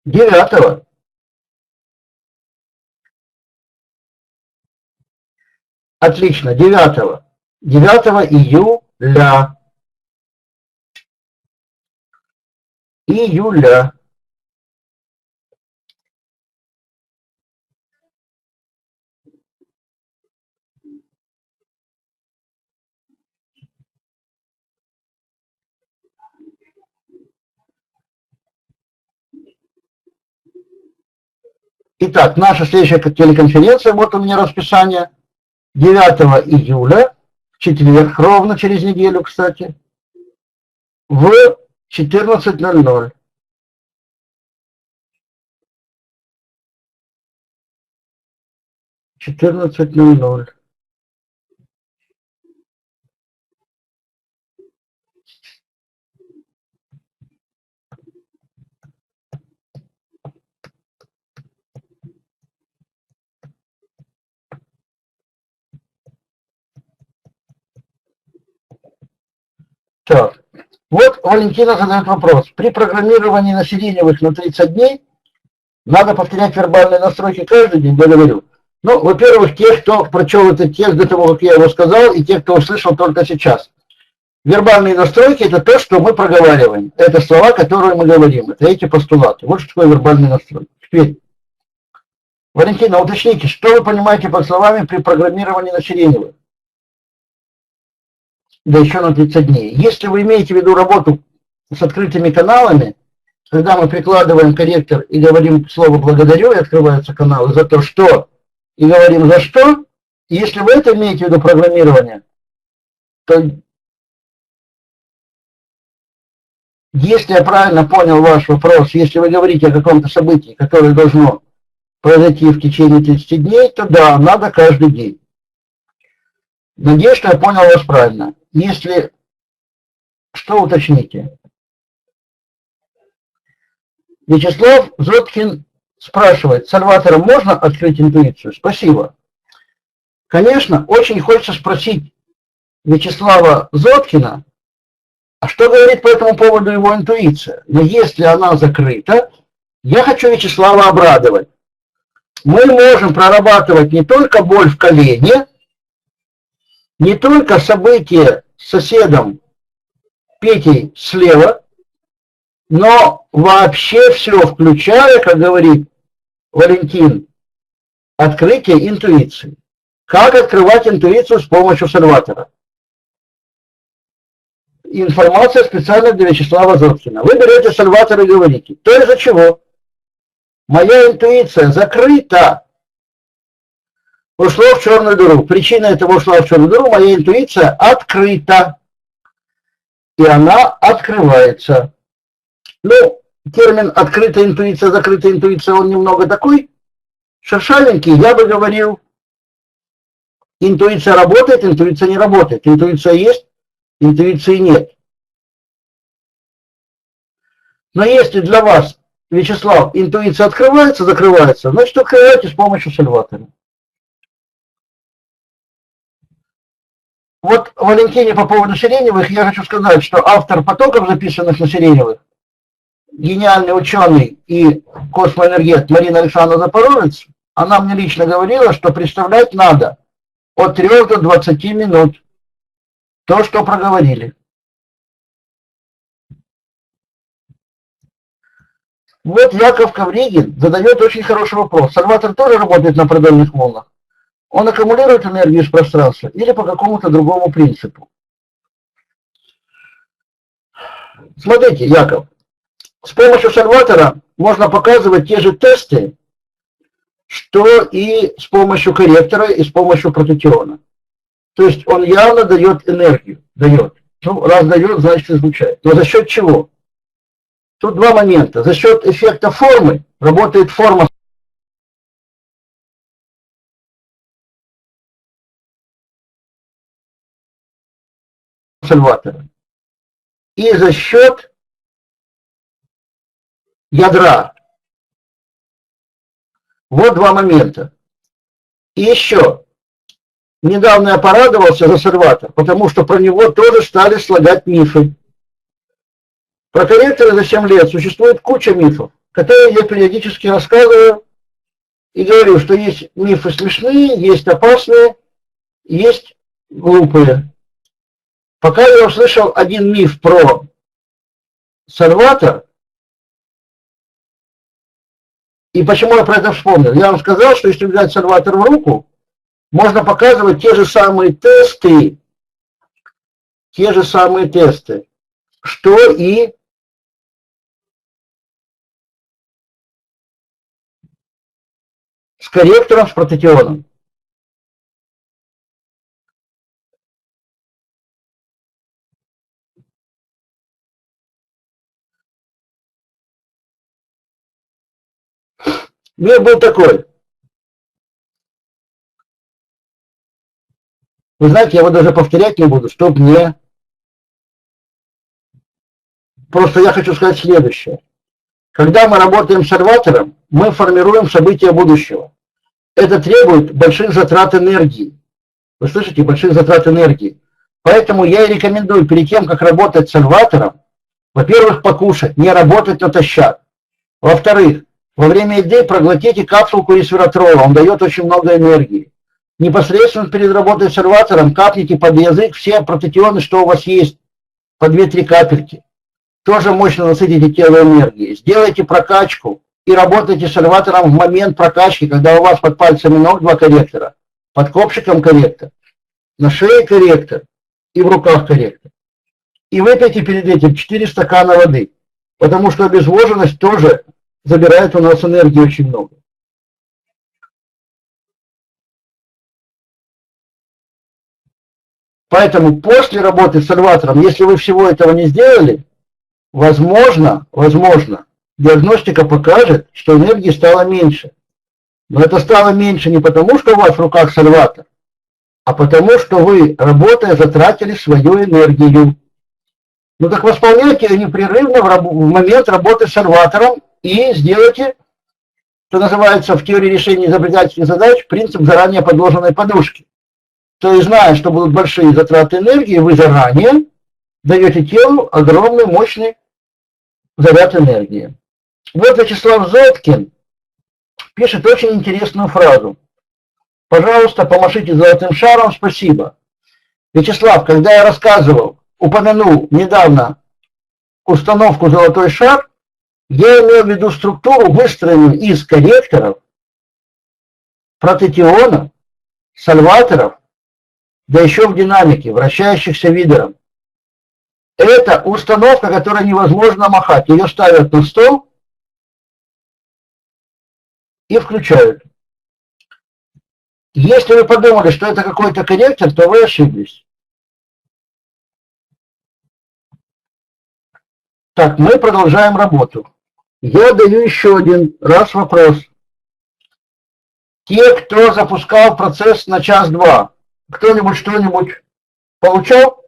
S1: 9. Отлично. 9. 9 июля. Июля. Итак, наша следующая телеконференция, вот у меня расписание, 9 июля, в четверг, ровно через неделю, кстати, в 14:00. Так, вот Валентина задает вопрос. При программировании на сиреневых на 30 дней надо повторять вербальные настройки каждый день, я говорю. Ну, во-первых, те, кто прочел этот текст до того, как я его сказал, и те, кто услышал только сейчас. Вербальные настройки – это то, что мы проговариваем. Это слова, которые мы говорим. Это эти постулаты. Вот что такое вербальные настройки. Теперь, Валентина, уточните, что вы понимаете под словами при программировании на сиреневых? Да еще на 30 дней. Если вы имеете в виду работу с открытыми каналами, когда мы прикладываем корректор и говорим слово «благодарю», и открываются каналы за то, что, и говорим «за что», если вы это имеете в виду программирование, то, если я правильно понял ваш вопрос, если вы говорите о каком-то событии, которое должно произойти в течение 30 дней, то да, надо каждый день. Надеюсь, что я понял вас правильно. Если что, уточните. Вячеслав Зоткин спрашивает, Сальватором можно открыть интуицию? Спасибо. Конечно, очень хочется спросить Вячеслава Зоткина, а что говорит по этому поводу его интуиция? Но если она закрыта, я хочу Вячеслава обрадовать. Мы можем прорабатывать не только боль в колене, не только события с соседом Петей слева, но вообще все, включая, как говорит Валентин, открытие интуиции. Как открывать интуицию с помощью Сальватора? информация специально для Вячеслава Зоткина. Вы берете сальватор и говорите, то из-за чего моя интуиция закрыта, ушло в черную дыру. Причина этого ушла в черную дыру, моя интуиция открыта. И она открывается. Ну, термин открытая интуиция, закрытая интуиция, он немного такой шершавенький. Я бы говорил, интуиция работает, интуиция не работает. Интуиция есть, интуиции нет. Но если для вас, Вячеслав, интуиция открывается, закрывается, значит открывайте с помощью сальватора. Вот Валентине по поводу сиреневых я хочу сказать, что автор потоков, записанных на сиреневых, гениальный ученый и космоэнергет Марина Александровна Запорожец, она мне лично говорила, что представлять надо от 3 до 20 минут то, что проговорили. Вот Яков Ковригин задает очень хороший вопрос. Сальватор тоже работает на продольных волнах? Он аккумулирует энергию из пространства или по какому-то другому принципу? Смотрите, Яков, с помощью сальватора можно показывать те же тесты, что и с помощью корректора, и с помощью прототиона. То есть он явно дает энергию. Дает. Ну, раз дает, значит излучает. Но за счет чего? Тут два момента. За счет эффекта формы работает форма сальватора. И за счет ядра. Вот два момента. И еще. Недавно я порадовался за сальватор, потому что про него тоже стали слагать мифы. Про корректоры за 7 лет существует куча мифов, которые я периодически рассказываю и говорю, что есть мифы смешные, есть опасные, есть глупые. Пока я услышал один миф про сальватор, и почему я про это вспомнил? Я вам сказал, что если взять сальватор в руку, можно показывать те же самые тесты, что и с корректором, с прототионом. Мир был такой. Вы знаете, я его даже повторять не буду, чтобы не... Просто я хочу сказать следующее. Когда мы работаем с сальватором, мы формируем события будущего. Это требует больших затрат энергии. Вы слышите, больших затрат энергии. Поэтому я и рекомендую перед тем, как работать с сальватором, во-первых, покушать, не работать натощак. Во-вторых, во время еды проглотите капсулку ресвератрола, он дает очень много энергии. Непосредственно перед работой с сальватором капните под язык все прототионы, что у вас есть, по 2-3 капельки. Тоже мощно насытите тело энергией. Сделайте прокачку и работайте с сальватором в момент прокачки, когда у вас под пальцами ног 2 корректора, под копчиком корректор, на шее корректор и в руках корректор. И выпейте перед этим 4 стакана воды, потому что обезвоженность тоже забирает у нас энергии очень много. Поэтому после работы с сальватором, если вы всего этого не сделали, возможно, диагностика покажет, что энергии стало меньше. Но это стало меньше не потому, что у вас в руках сальватор, а потому, что вы, работая, затратили свою энергию. Ну так восполняйте ее непрерывно в момент работы с сальватором и сделайте, что называется в теории решения изобретательных задач, принцип заранее подложенной подушки. То есть, зная, что будут большие затраты энергии, вы заранее даете телу огромный, мощный заряд энергии. Вот Вячеслав Зоткин пишет очень интересную фразу. Пожалуйста, помашите золотым шаром, спасибо. Вячеслав, когда я рассказывал, упомянул недавно установку «Золотой шар», я имел в виду структуру, выстроенную из корректоров, прототионов, сальваторов, да еще в динамике, вращающихся видером. Это установка, которой невозможно махать. Ее ставят на стол и включают. Если вы подумали, что это какой-то коннектор, то вы ошиблись. Так, мы продолжаем работу. Я даю еще один раз вопрос. Те, кто запускал процесс на час-два, кто-нибудь что-нибудь получал?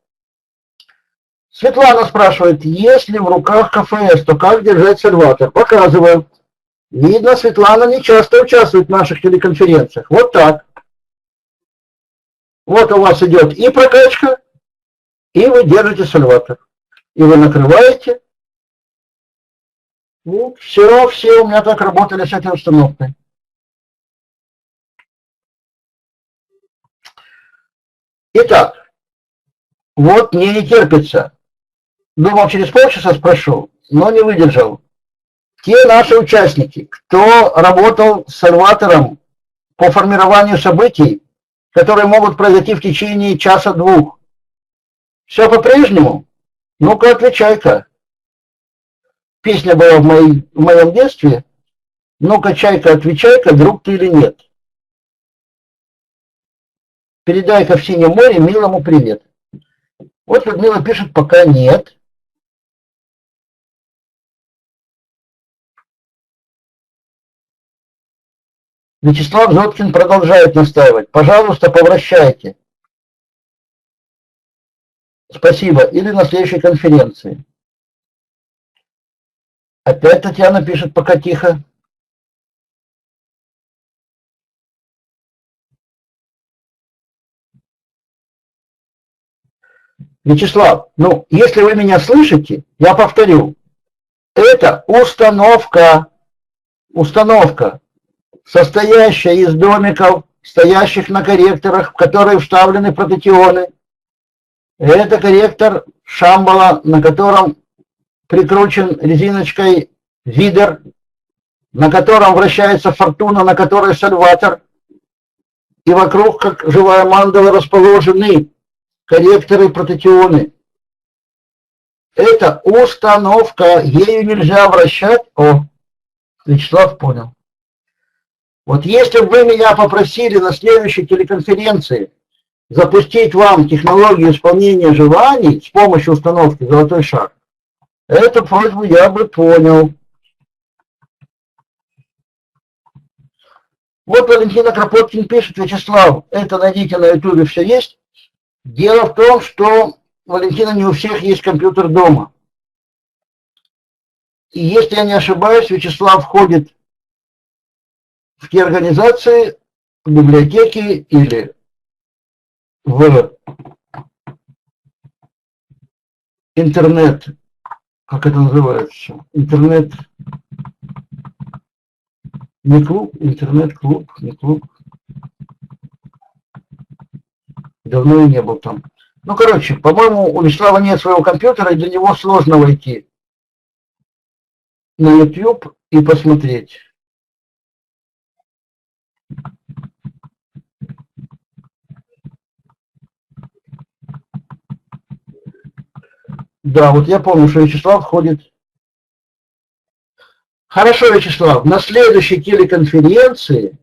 S1: Светлана спрашивает, если в руках КФС, то как держать сальватор? Показываю. Видно, Светлана не часто участвует в наших телеконференциях. Вот так. Вот у вас идет и прокачка, и вы держите сальватор. И вы накрываете. Ну, все у меня так работали с этой установкой. Итак, вот мне не терпится. Думал, через полчаса спрошу, но не выдержал. Те наши участники, кто работал с сальватором по формированию событий, которые могут произойти в течение часа-двух. Все по-прежнему? Ну-ка, отвечай-ка. Песня была в моем детстве. Ну-ка, чайка, отвечай-ка, друг ты или нет. Передай-ка в синем море милому привет. Вот Людмила пишет, пока нет. Вячеслав Зоткин продолжает настаивать. Пожалуйста, повращайте. Спасибо. Или на следующей конференции. Опять Татьяна пишет, пока тихо. Вячеслав, ну, если вы меня слышите, я повторю. Это установка, состоящая из домиков, стоящих на корректорах, в которые вставлены прототионы. Это корректор Шамбала, на котором прикручен резиночкой видер, на котором вращается фортуна, на которой сальватор. И вокруг, как живая мандала, расположены корректоры и прототионы. Это установка, ею нельзя вращать. О, Вячеслав понял. Вот если бы вы меня попросили на следующей телеконференции запустить вам технологию исполнения желаний с помощью установки «Золотой шар», эту просьбу я бы понял. Вот Валентина Кропоткин пишет, Вячеслав, это найдите на ютубе, все есть. Дело в том, что, Валентина, не у всех есть компьютер дома. И если я не ошибаюсь, Вячеслав входит в те организации, в библиотеки или в интернет, как это называется, интернет, не клуб, интернет-клуб, не клуб. Давно я не был там. Ну, короче, по-моему, у Вячеслава нет своего компьютера, и для него сложно войти на YouTube и посмотреть. Да, вот я помню, что Вячеслав ходит. Хорошо, Вячеслав, на следующей телеконференции,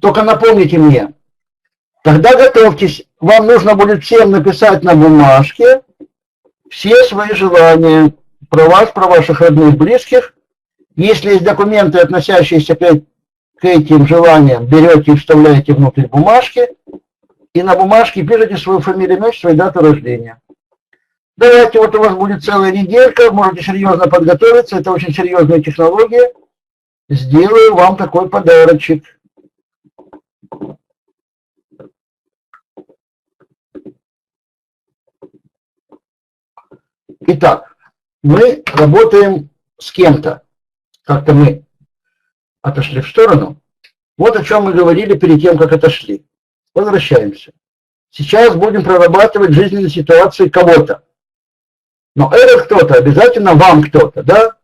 S1: только напомните мне, тогда готовьтесь, вам нужно будет всем написать на бумажке все свои желания про вас, про ваших родных, близких. Если есть документы, относящиеся к этим желаниям, берете и вставляете внутрь бумажки, и на бумажке пишите свою фамилию, имя, свою дату рождения. Давайте, вот у вас будет целая неделька, можете серьезно подготовиться, это очень серьезная технология. Сделаю вам такой подарочек. Итак, мы работаем с кем-то. Как-то мы отошли в сторону. Вот о чем мы говорили перед тем, как отошли. Возвращаемся. Сейчас будем прорабатывать жизненные ситуации кого-то. Но этот кто-то обязательно вам кто-то, да?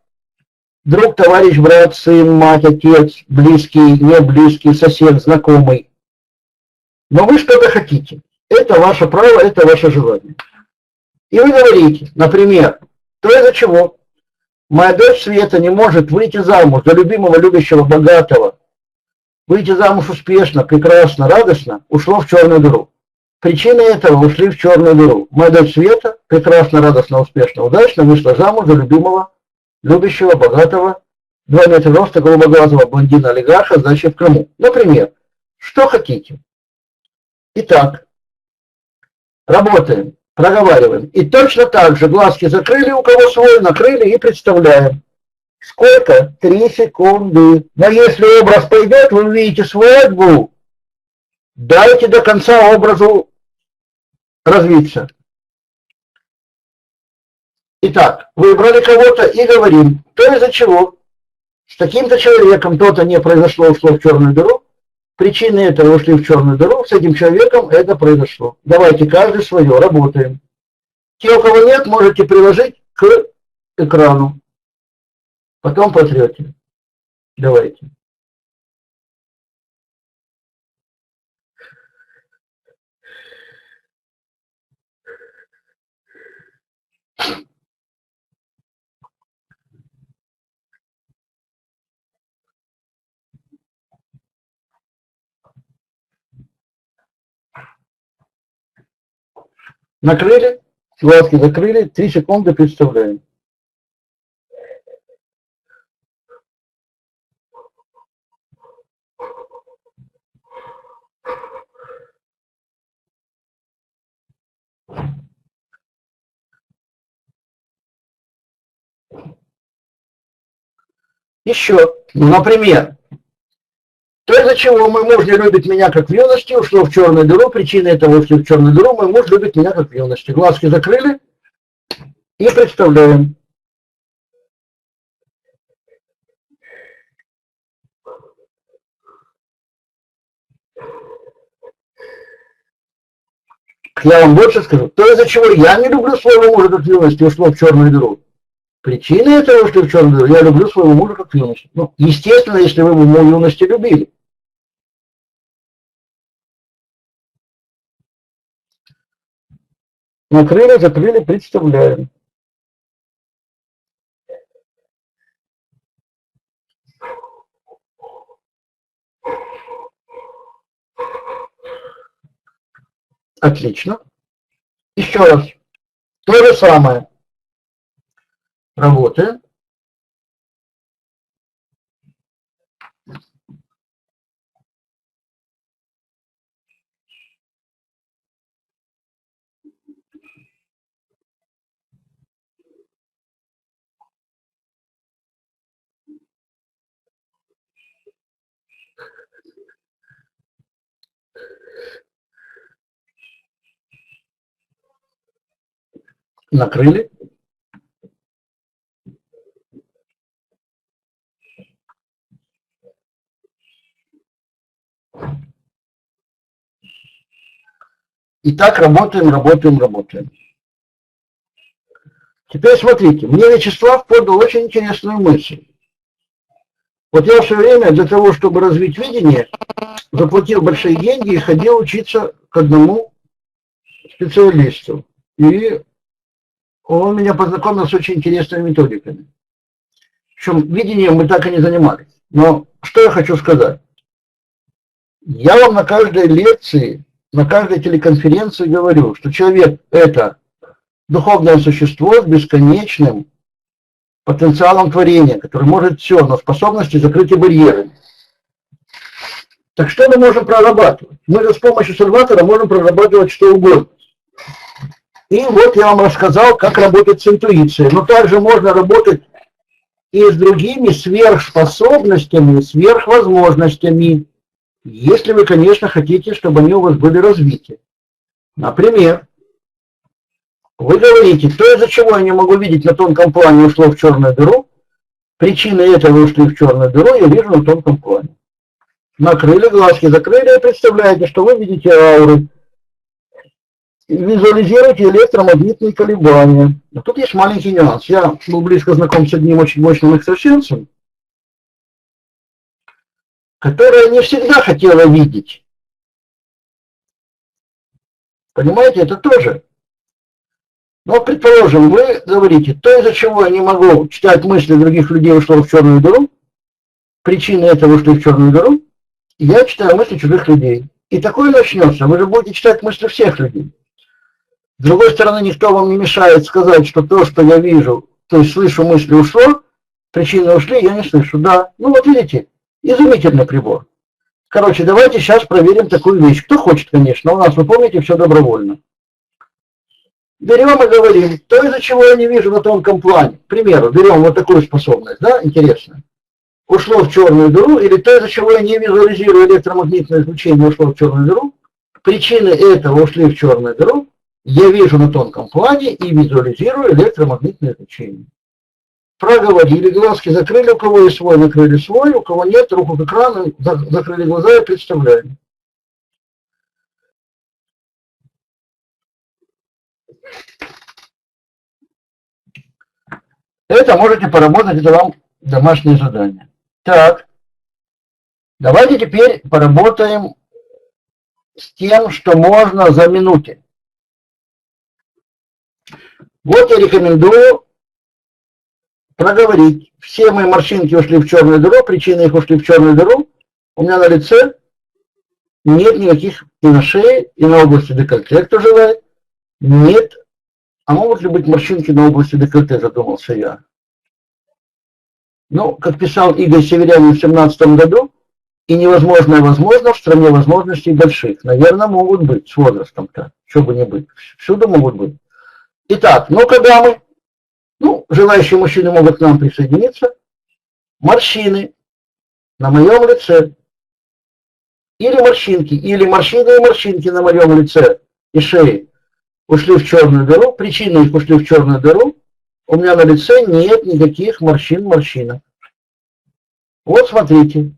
S1: Друг, товарищ, брат, сын, мать, отец, близкий, не близкий, сосед, знакомый. Но вы что-то хотите. Это ваше право, это ваше желание. И вы говорите, например, то из-за чего моя дочь Света не может выйти замуж за любимого, любящего, богатого, выйти замуж успешно, прекрасно, радостно, ушло в черную дыру. Причины этого ушли в черную дыру. Моя дочь Света прекрасно, радостно, успешно, удачно вышла замуж за любимого, любящего, богатого, 2 метра роста, голубоглазого блондина-олигарха, значит, в Крыму. Например, что хотите. Итак, работаем, проговариваем. И точно так же глазки закрыли, у кого свой, накрыли и представляем. Сколько? 3 секунды. Но если образ пойдет, вы увидите свадьбу. Дайте до конца образу развиться. Итак, выбрали кого-то и говорим, то из-за чего с таким-то человеком то-то не произошло, ушло в черную дыру, причины этого ушли в черную дыру, с этим человеком это произошло. Давайте каждый свое, работаем. Те, у кого нет, можете приложить к экрану. Потом потрете. Давайте. Накрыли, глазки закрыли, 3 секунды представляем. Еще, например, то, из-за чего мой муж не любит меня как в юности, ушло в черную дыру, причина этого ушли в черную дыру, мой муж любит меня как в юности. Глазки закрыли и представляем. Я вам больше скажу, то, из-за чего я не люблю своего мужа как в юности, ушло в черную дыру. Причина этого ушли в черную дыру, я люблю своего мужа как в юности. Ну, естественно, если вы его в юности любили. Накрыли, закрыли, представляем. Отлично. Еще раз. То же самое. Работаем. Накрыли. И так работаем, работаем, работаем. Теперь смотрите, мне Вячеслав подал очень интересную мысль. Вот я в свое время для того, чтобы развить видение, заплатил большие деньги и ходил учиться к одному специалисту. И он меня познакомил с очень интересными методиками. Причем видением мы так и не занимались. Но что я хочу сказать? Я вам на каждой лекции, на каждой телеконференции говорю, что человек – это духовное существо с бесконечным потенциалом творения, который может все, но способности закрыть и барьеры. Так что мы можем прорабатывать? Мы же с помощью сальватора можем прорабатывать что угодно. И вот я вам рассказал, как работать с интуицией. Но также можно работать и с другими сверхспособностями, сверхвозможностями, если вы, конечно, хотите, чтобы они у вас были развиты. Например, вы говорите, то, из-за чего я не могу видеть на тонком плане, ушло в черную дыру, причины этого ушли в черную дыру, я вижу на тонком плане. Накрыли глазки, закрыли, и представляете, что вы видите ауры. Визуализируйте электромагнитные колебания. Но тут есть маленький нюанс. Я был близко знаком с одним очень мощным экстрасенсом, которая не всегда хотела видеть. Понимаете, это тоже. Но, предположим, вы говорите, то, из-за чего я не могу читать мысли других людей, ушло в черную дыру, причины этого ушли в черную дыру, я читаю мысли чужих людей. И такое начнется. Вы же будете читать мысли всех людей. С другой стороны, никто вам не мешает сказать, что то, что я вижу, то есть слышу мысли, ушло, причины ушли, я не слышу. Да, ну вот видите, изумительный прибор. Короче, давайте сейчас проверим такую вещь. Кто хочет, конечно, у нас, вы помните, все добровольно. Берем и говорим, то, из-за чего я не вижу на тонком плане. К примеру, берем вот такую способность, да, интересно. Ушло в черную дыру, или то, из-за чего я не визуализирую электромагнитное излучение, ушло в черную дыру. Причины этого ушли в черную дыру. Я вижу на тонком плане и визуализирую электромагнитное излучение. Проговорили, глазки закрыли, у кого есть свой, накрыли свой, у кого нет, руку к экрану, закрыли глаза и представляем. Это можете поработать, это вам домашнее задание. Так, давайте теперь поработаем с тем, что можно за минуты. Вот я рекомендую проговорить. Все мои морщинки ушли в черную дыру, причины их ушли в черную дыру. У меня на лице нет никаких и на шее, и на области декольте, кто желает. Нет. А могут ли быть морщинки на области декольте, задумался я. Ну, как писал Игорь Северянин в 17 году, и невозможное возможно в стране возможностей больших. Наверное, могут быть с возрастом-то, что бы ни быть. Всюду могут быть. Итак, ну когда мы, желающие мужчины могут к нам присоединиться, морщины на моем лице, или морщинки и морщинки на моем лице и шее ушли в черную дыру, причины их ушли в черную дыру, у меня на лице нет никаких морщинок. Вот смотрите.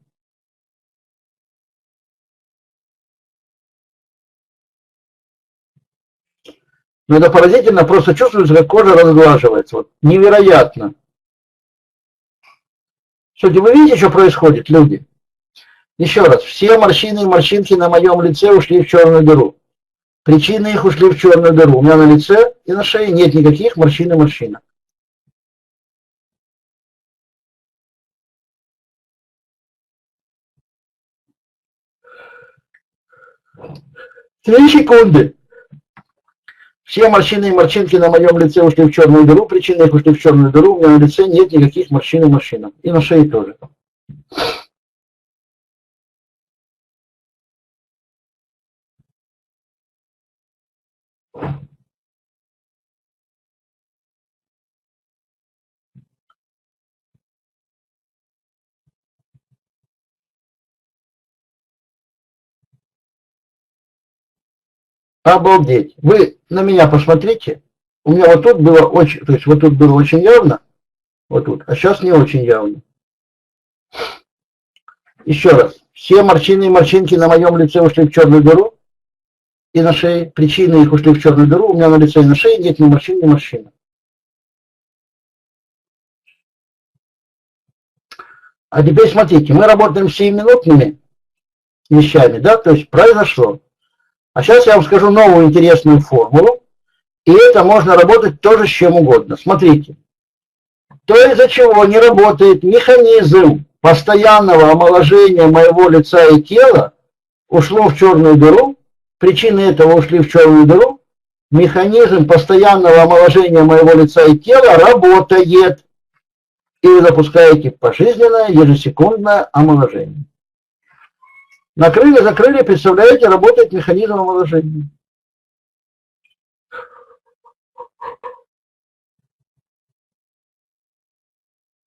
S1: Но это поразительно, просто чувствуется, как кожа разглаживается. Вот. Невероятно. Слушайте, вы видите, что происходит, люди? Еще раз, все морщины и морщинки на моем лице ушли в черную дыру. Причины их ушли в черную дыру. У меня на лице и на шее нет никаких морщин и морщинок. Три секунды. Все морщины и морщинки на моем лице ушли в черную дыру, причины их ушли в черную дыру, у меня на лице нет никаких морщин и морщинок. И на шее тоже. Обалдеть. Вы на меня посмотрите. У меня вот тут было очень, то есть вот тут было очень явно, вот тут, а сейчас не очень явно. Еще раз. Все морщины и морщинки на моем лице ушли в черную дыру и на шее. Причины их ушли в черную дыру. У меня на лице и на шее нет ни морщин, ни морщин. А теперь смотрите, мы работаем с 7-минутными вещами, да, то есть произошло. А сейчас я вам скажу новую интересную формулу, и это можно работать тоже с чем угодно. Смотрите, то, из-за чего не работает механизм постоянного омоложения моего лица и тела, ушло в черную дыру, причины этого ушли в черную дыру, механизм постоянного омоложения моего лица и тела работает, и вы запускаете пожизненное ежесекундное омоложение. Накрыли, закрыли, представляете, работает механизм омоложения.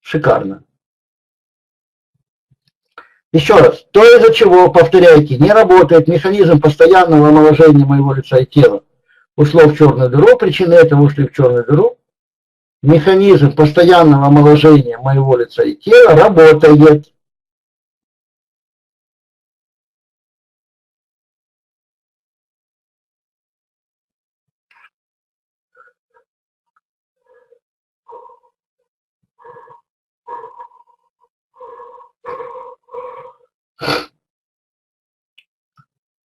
S1: Шикарно. Еще раз, то, из-за чего, повторяйте, не работает механизм постоянного омоложения моего лица и тела, ушло в черную дыру, причины этого ушли в черную дыру, механизм постоянного омоложения моего лица и тела работает.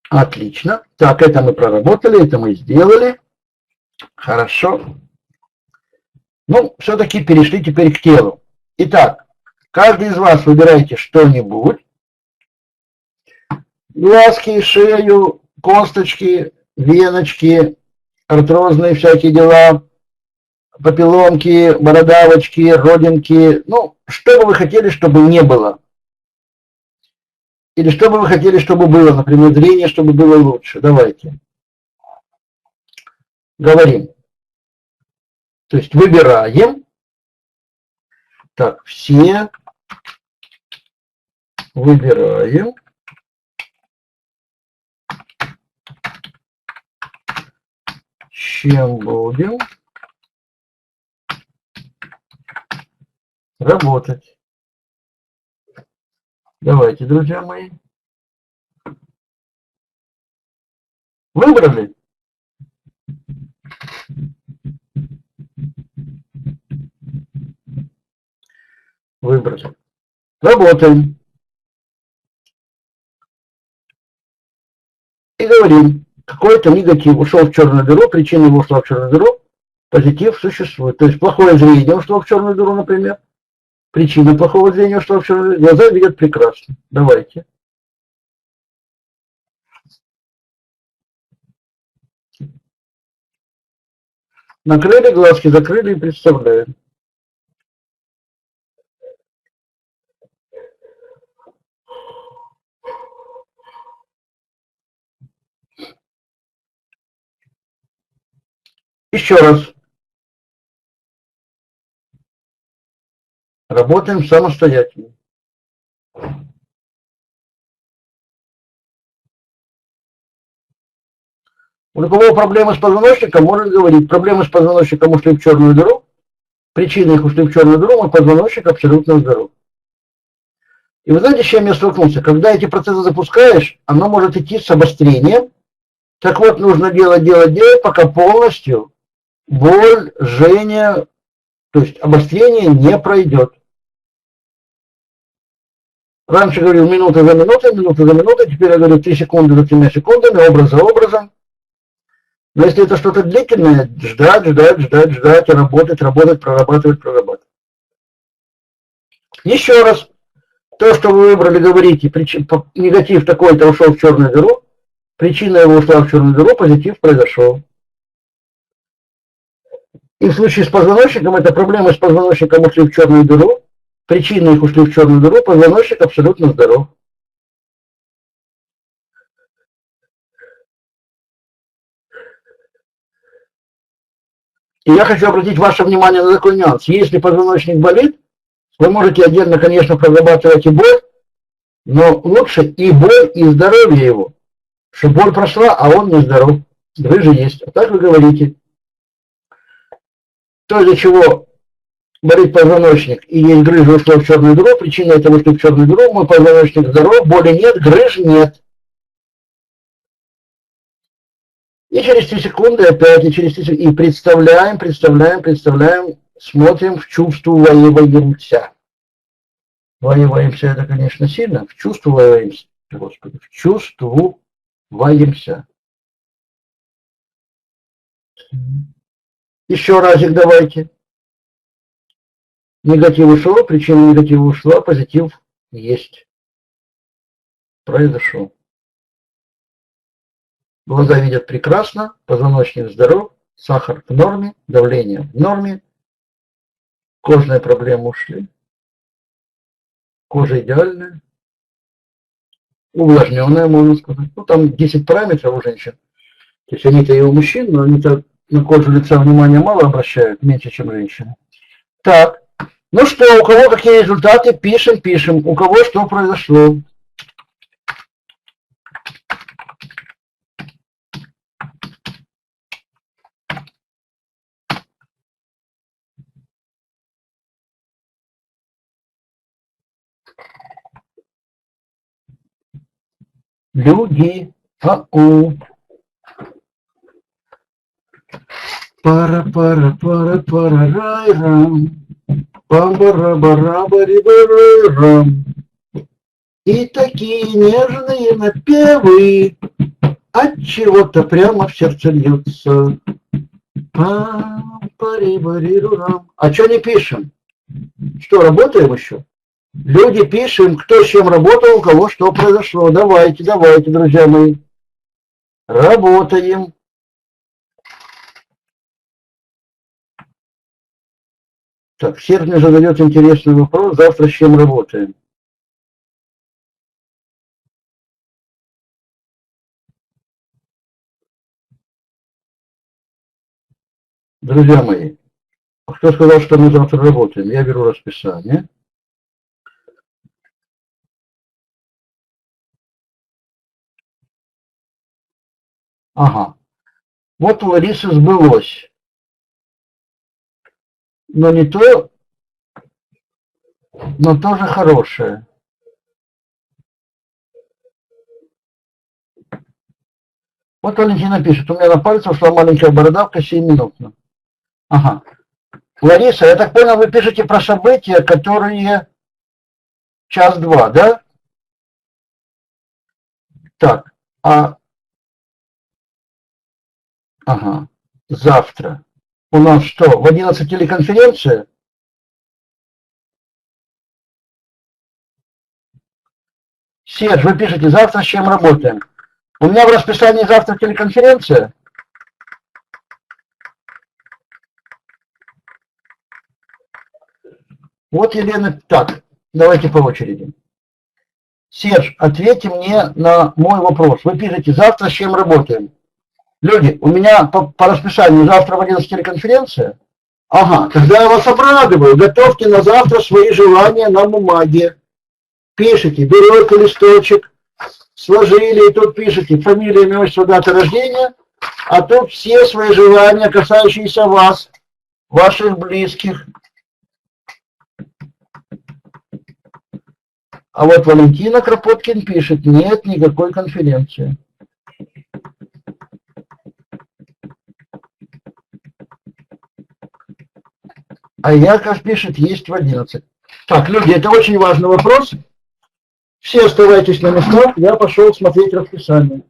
S1: Отлично. Так, это мы проработали, это мы сделали. Хорошо. Ну, все-таки перешли теперь к телу. Итак, каждый из вас выбирайте что-нибудь. Глазки, шею, косточки, веночки, артрозные всякие дела, папилломки, бородавочки, родинки. Ну, что бы вы хотели, чтобы не было. Или что бы вы хотели, чтобы было, например, зрение, чтобы было лучше. Давайте. Говорим. То есть выбираем. Так, все выбираем. Чем будем работать. Давайте, друзья мои. Выбрали? Выбрали. Работаем. И говорим, какой-то негатив ушел в черную дыру, причина его ушла в черную дыру, позитив существует. То есть плохое зрение ушло в черную дыру, например. Причина плохого зрения ушла в черную дыру. Глаза видят прекрасно. Давайте. Накрыли глазки, закрыли и представляем. Еще раз. Работаем самостоятельно. У кого проблемы с позвоночником, может говорить, проблемы с позвоночником ушли в черную дыру, причины их ушли в черную дыру, мой позвоночник абсолютно здоров. И вы знаете, с чем я столкнулся? Когда эти процессы запускаешь, оно может идти с обострением. Так вот, нужно делать, пока полностью боль, жжение, то есть обострение не пройдет. Раньше говорил минута за минутой, теперь я говорю 3 секунды за 3 секундами, образ за образом. Но если это что-то длительное, ждать, и работать, прорабатывать. Еще раз, то, что вы выбрали, говорите, негатив такой-то ушел в черную дыру, причина его ушла в черную дыру, позитив произошел. И в случае с позвоночником, это проблемы с позвоночником ушли в черную дыру, причины их ушли в черную дыру, позвоночник абсолютно здоров. И я хочу обратить ваше внимание на такой нюанс. Если позвоночник болит, вы можете отдельно, конечно, прорабатывать и боль, но лучше и боль, и здоровье его. Что боль прошла, а он не здоров. Грыжа есть. А так вы говорите. То, из-за чего болит позвоночник и есть грыжа, ушла в черную дыру, причина этого, что в черную дыру, мой позвоночник здоров, боли нет, грыж нет. И через 3 секунды опять, и через 3 секунды, и представляем, смотрим, вчувствуемся. Вчувствуемся, это, конечно, сильно. Вчувствуемся, Господи, вчувствуемся. Еще разик давайте. Негатив ушел, причина негатива ушла, позитив есть. Произошел. Глаза видят прекрасно, позвоночник здоров, сахар в норме, давление в норме, кожные проблемы ушли, кожа идеальная, увлажненная, можно сказать. Ну, там 10 параметров у женщин. То есть они-то и у мужчин, но они-то на кожу лица внимания мало обращают, меньше, чем женщины. Так, ну что, у кого какие результаты, пишем, у кого что произошло. Люди, пара-рай-рам, пам-бара-бара-бари-бара-рам. И такие нежные напевы от чего-то прямо в сердце льются. Пам, Пари-бари-рурам. А что не пишем? Что, работаем еще? Люди пишем, кто с чем работал, у кого что произошло. Давайте, давайте, друзья мои. Работаем. Так, Серж мне задает интересный вопрос. Завтра с чем работаем? Друзья мои, кто сказал, что мы завтра работаем? Я беру расписание. Ага. Вот у Ларисы сбылось. Но не то, но тоже хорошее. Вот Валентина пишет, у меня на пальце ушла маленькая бородавка 7-минутно. Ага. Лариса, я так понял, вы пишете про события, которые час-два, да? Так, ага, завтра. У нас что, в 11 телеконференция? Серж, вы пишете, завтра с чем работаем? У меня в расписании завтра телеконференция. Вот Елена, так, давайте по очереди. Серж, ответьте мне на мой вопрос. Вы пишете, завтра с чем работаем? Люди, у меня по расписанию завтра в 11 телеконференция. Ага, тогда я вас обрадую. Готовьте на завтра свои желания на бумаге. Пишите, берете листочек, сложили, и тут пишите фамилия, имя, отчество, дата рождения, а тут все свои желания, касающиеся вас, ваших близких. А вот Валентина Кропоткин пишет, нет никакой конференции. А Яков пишет, есть в 11. Так, люди, это очень важный вопрос. Все оставайтесь на местах, я пошел смотреть расписание.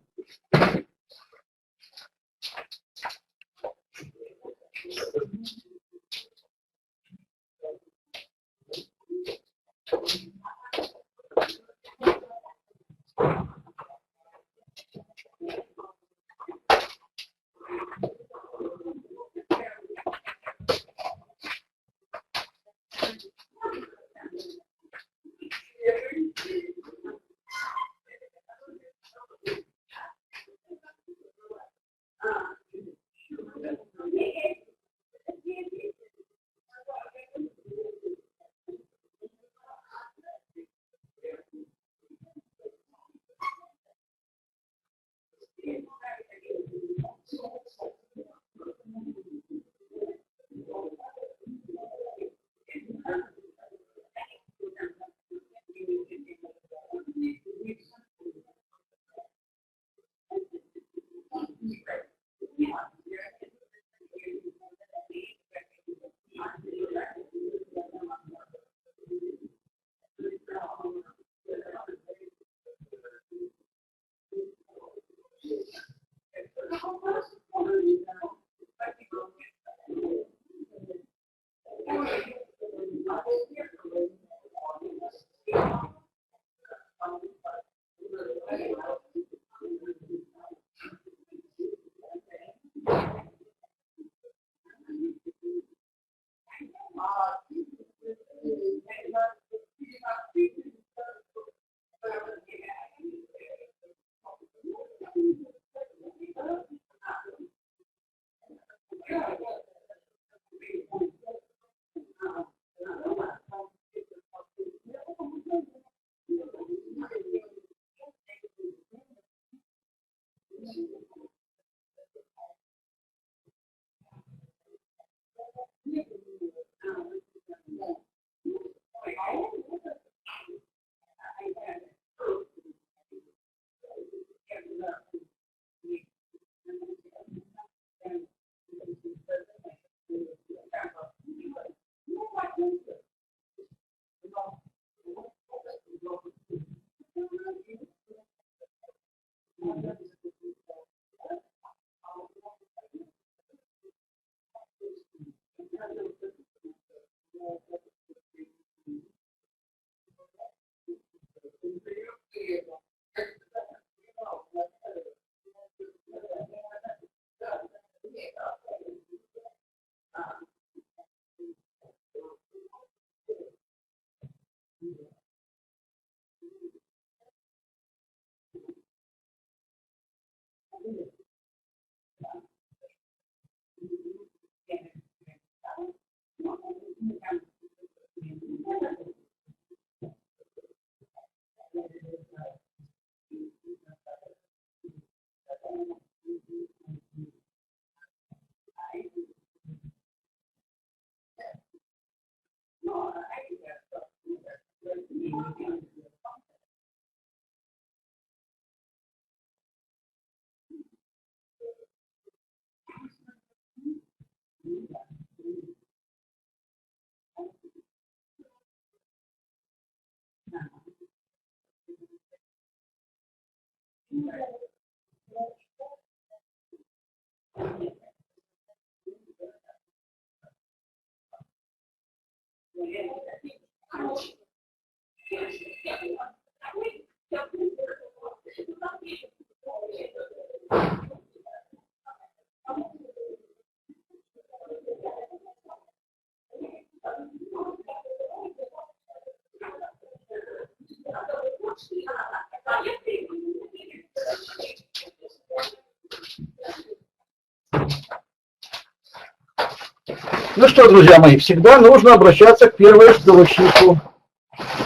S1: Ну что, друзья мои, всегда нужно обращаться к первоисточнику,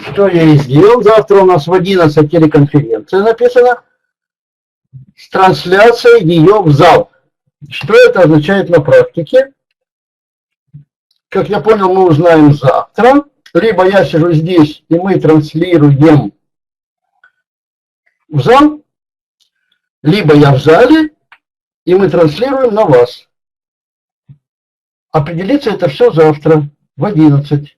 S1: что я и сделал. Завтра у нас в 11 телеконференция написано с трансляцией ее в зал. Что это означает на практике? Как я понял, мы узнаем завтра. Либо я сижу здесь, и мы транслируем в зал, либо я в зале, и мы транслируем на вас. Определиться это все завтра в 11.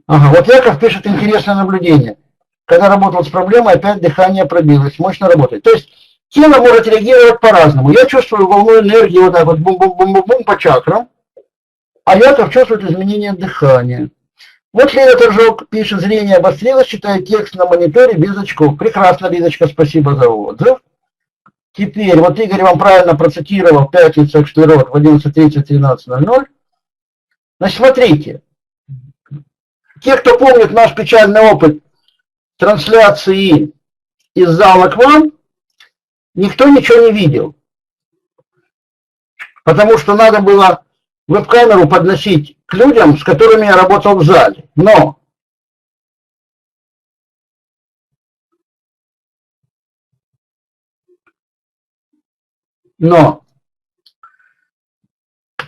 S1: Ага, вот Яков пишет интересное наблюдение. Когда работал с проблемой, опять дыхание пробилось, мощно работает. То есть тело может реагировать по-разному. Я чувствую волну энергии вот так вот бум-бум-бум-бум по чакрам, а Яков чувствует изменение дыхания. Вот Лена Торжок пишет, зрение обострилось, читает текст на мониторе без очков. Прекрасно, Лидочка, спасибо за отзыв. Теперь, вот Игорь вам правильно процитировал, пятница, четверг, в 11:30, 13:00. Значит, смотрите. Те, кто помнит наш печальный опыт трансляции из зала к вам, никто ничего не видел. Потому что надо было веб-камеру подносить к людям, с которыми я работал в зале. Но,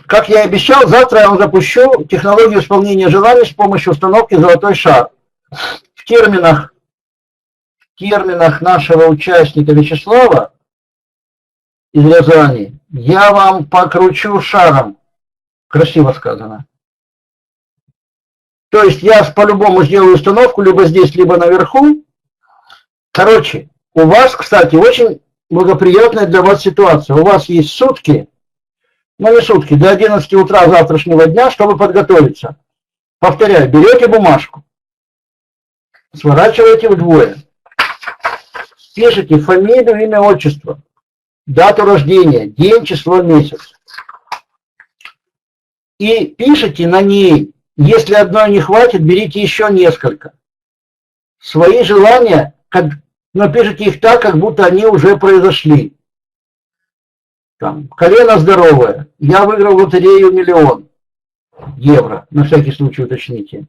S1: как я и обещал, завтра я вам запущу технологию исполнения желаний с помощью установки «Золотой шар». В терминах нашего участника Вячеслава из Рязани я вам покручу шаром. Красиво сказано. То есть я по-любому сделаю установку либо здесь, либо наверху. Короче, у вас, кстати, очень благоприятная для вас ситуация. У вас есть сутки, не сутки, до 11 утра завтрашнего дня, чтобы подготовиться. Повторяю, берете бумажку, сворачиваете вдвое, пишите фамилию, имя, отчество, дату рождения, день, число, месяц. И пишите на ней, если одной не хватит, берите еще несколько. Свои желания, но пишите их так, как будто они уже произошли. Там, колено здоровое, я выиграл лотерею 1 000 000 евро, на всякий случай уточните.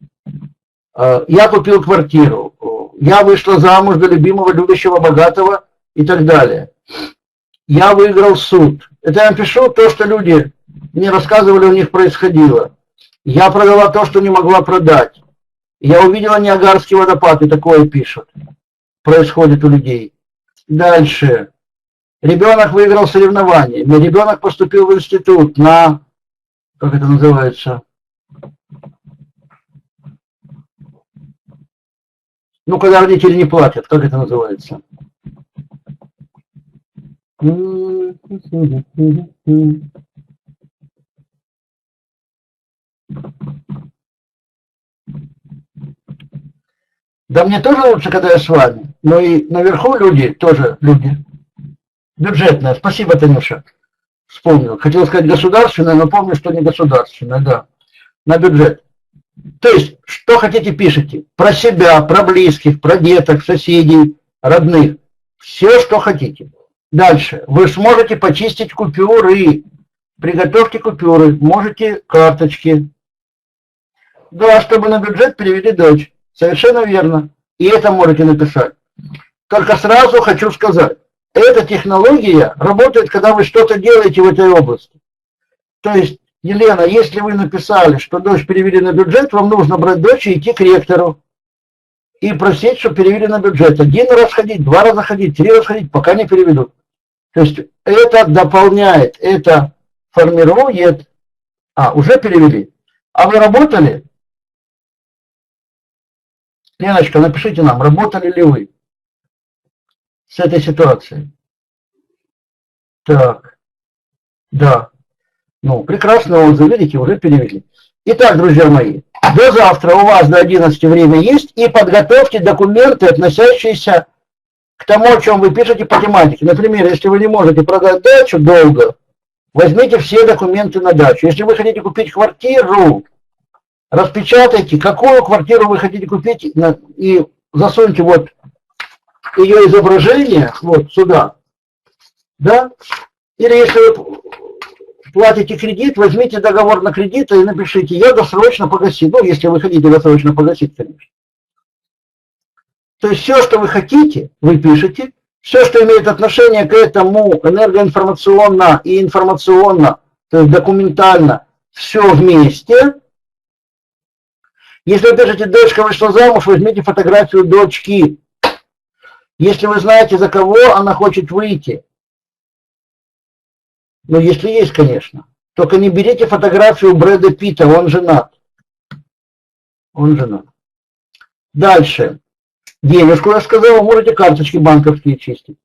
S1: Я купил квартиру, я вышла замуж за любимого, любящего, богатого и так далее. Я выиграл суд. Это я пишу то, что люди мне рассказывали, у них происходило. Я продала то, что не могла продать. Я увидела Ниагарский водопад, и такое пишут. Происходит у людей. Дальше. Ребенок выиграл соревнование. Ребенок поступил в институт на, как это называется? Ну, когда родители не платят, как это называется? Да мне тоже лучше, когда я с вами. Но и наверху люди, тоже люди. Бюджетная. Спасибо, Танюша. Вспомнил. Хотел сказать государственная, но помню, что не государственная, да. На бюджет. То есть, что хотите, пишите. Про себя, про близких, про деток, соседей, родных. Все, что хотите. Дальше. Вы сможете почистить купюры. Приготовьте купюры. Можете карточки. Да, чтобы на бюджет перевели дочь. Совершенно верно. И это можете написать. Только сразу хочу сказать. Эта технология работает, когда вы что-то делаете в этой области. То есть, Елена, если вы написали, что дочь перевели на бюджет, вам нужно брать дочь и идти к ректору. И просить, чтобы перевели на бюджет. 1 раз ходить, 2 раза ходить, 3 раза ходить, пока не переведут. То есть, это дополняет, это формирует. Уже перевели. А вы работали? Леночка, напишите нам, работали ли вы с этой ситуацией. Так, да. Ну, прекрасно, отзыв, видите, уже перевели. Итак, друзья мои, до завтра у вас до 11 время есть, и подготовьте документы, относящиеся к тому, о чем вы пишете по тематике. Например, если вы не можете продать дачу долго, возьмите все документы на дачу. Если вы хотите купить квартиру, распечатайте, какую квартиру вы хотите купить, и засуньте вот ее изображение вот сюда. Да? Или если вы платите кредит, возьмите договор на кредит и напишите, я досрочно погасить. Ну, если вы хотите досрочно погасить, конечно. То есть все, что вы хотите, вы пишете. Все, что имеет отношение к этому энергоинформационно и информационно, то есть документально, все вместе. Если вы пишете, дочка вышла замуж, возьмите фотографию дочки. Если вы знаете, за кого она хочет выйти, ну, если есть, конечно, только не берите фотографию Брэда Питта, он женат. Он женат. Дальше. Денежку, я сказал, можете карточки банковские чистить.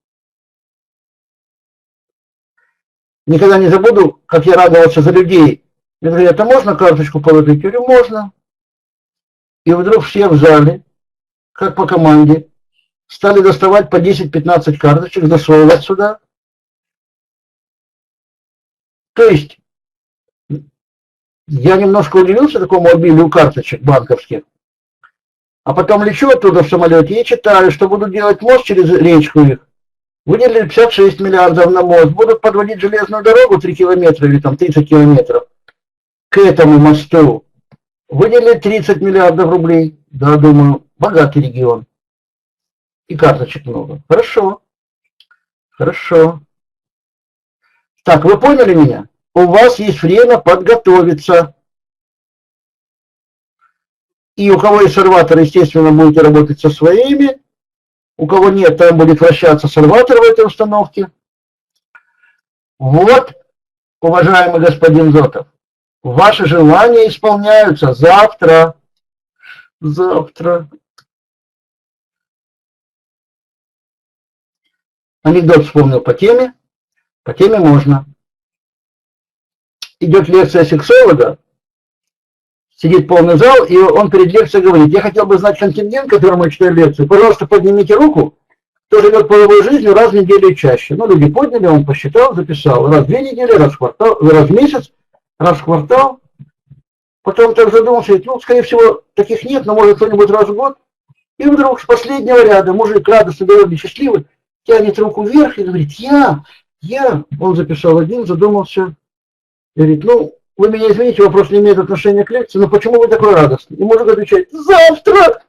S1: Никогда не забуду, как я радовался за людей. Я говорю, это можно карточку положить? Я говорю, можно. И вдруг все в зале, как по команде, стали доставать по 10-15 карточек, засовывать сюда. То есть, я немножко удивился такому обилию карточек банковских. А потом лечу оттуда в самолете и читаю, что будут делать мост через речку их. Выделили 56 миллиардов на мост, будут подводить железную дорогу 3 километра или там 30 километров к этому мосту. Выделили 30 миллиардов рублей. Да, думаю, богатый регион. И карточек много. Хорошо. Хорошо. Так, вы поняли меня? У вас есть время подготовиться. И у кого есть серватор, естественно, будете работать со своими. У кого нет, там будет вращаться серватор в этой установке. Вот, уважаемый господин Зотов, ваши желания исполняются завтра. Завтра. Анекдот вспомнил по теме. По теме можно. Идет лекция сексолога, сидит полный зал, и он перед лекцией говорит, я хотел бы знать контингент, которому я читаю лекцию, пожалуйста, поднимите руку, кто живет половой жизнью раз в неделю и чаще. Ну, люди подняли, он посчитал, записал. Раз в 2 недели, раз в квартал, раз в месяц, раз в квартал. Потом так задумался, ну, скорее всего, таких нет, но может кто-нибудь раз в год. И вдруг с последнего ряда мужик радостно, довольно счастливый, тянет руку вверх и говорит, я. Он записал один, задумался. И говорит, ну, вы меня извините, вопрос не имеет отношения к лекции, но почему вы такой радостный? И мужик отвечает, завтра!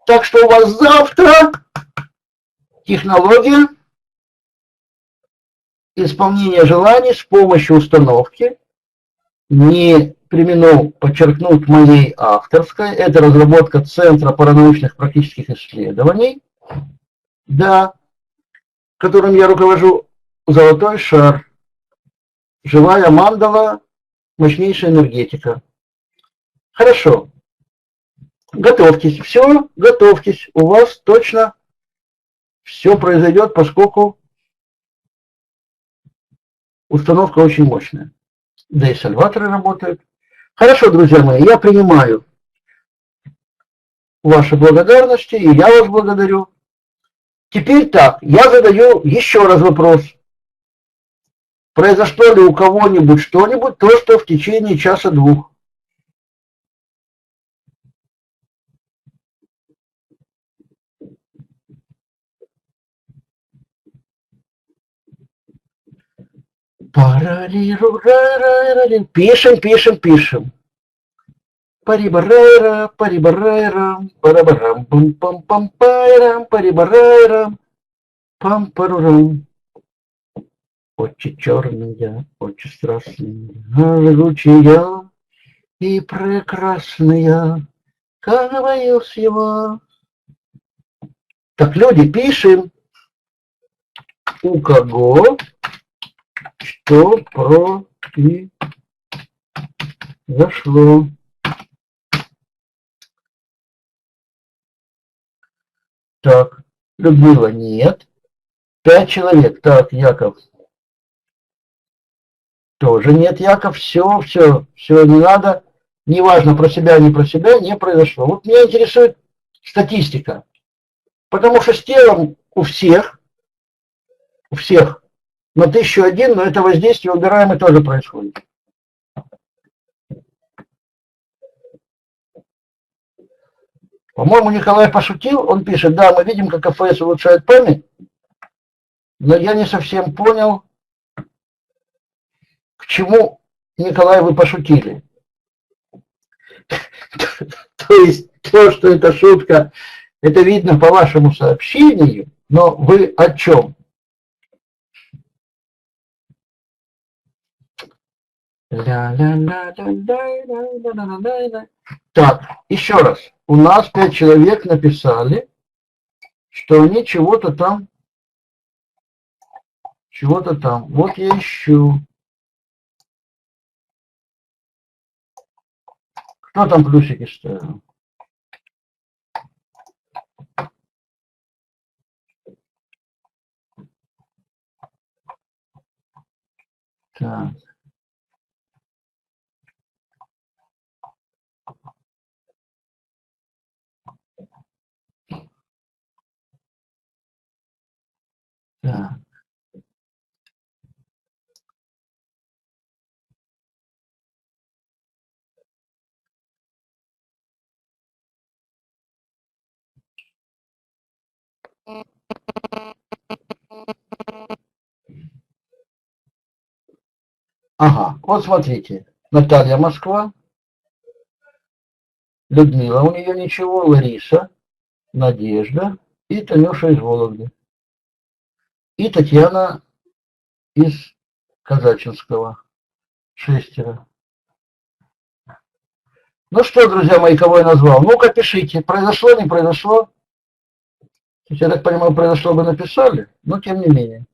S1: Так что у вас завтра технология исполнения желаний с помощью установки, не преминул подчеркнуть моей авторской, это разработка Центра паранаучных практических исследований, да, которым я руковожу, «Золотой шар», живая мандала, мощнейшая энергетика. Хорошо. Готовьтесь. Все, готовьтесь. У вас точно все произойдет, поскольку установка очень мощная. Да и сальваторы работают. Хорошо, друзья мои, я принимаю ваши благодарности, и я вас благодарю. Теперь так, я задаю еще раз вопрос. Произошло ли у кого-нибудь что-нибудь, то, что в течение часа-двух? Пишем. Парибарайра, парибарайра, парабарам, пам пам пам пайрам, парибарайра, пам парурам. Очи черные, очи страстные, жгучие и прекрасные, как боюсь его. Так, люди, пишем, у кого что произошло. Так, Людмила, нет. 5 человек. Так, Яков. Тоже нет, Яков. Все, не надо. Неважно, про себя, не про себя, не произошло. Вот меня интересует статистика. Потому что с телом у всех на 1001, но это воздействие убираемое тоже происходит. По-моему, Николай пошутил, он пишет, да, мы видим, как АФС улучшает память, но я не совсем понял, к чему, Николай, вы пошутили. То есть то, что это шутка, это видно по вашему сообщению, но вы о чем? Так, еще раз. У нас 5 человек написали, что они чего-то там. Вот я ищу. Кто там плюсики ставил? Так. Так. Ага, вот смотрите. Наталья, Москва. Людмила, у нее ничего. Лариса, Надежда и Танюша из Вологды. И Татьяна из Казачинского. 6. Ну что, друзья мои, кого я назвал? Ну-ка, пишите. Произошло, не произошло? Я так понимаю, произошло бы написали, но тем не менее.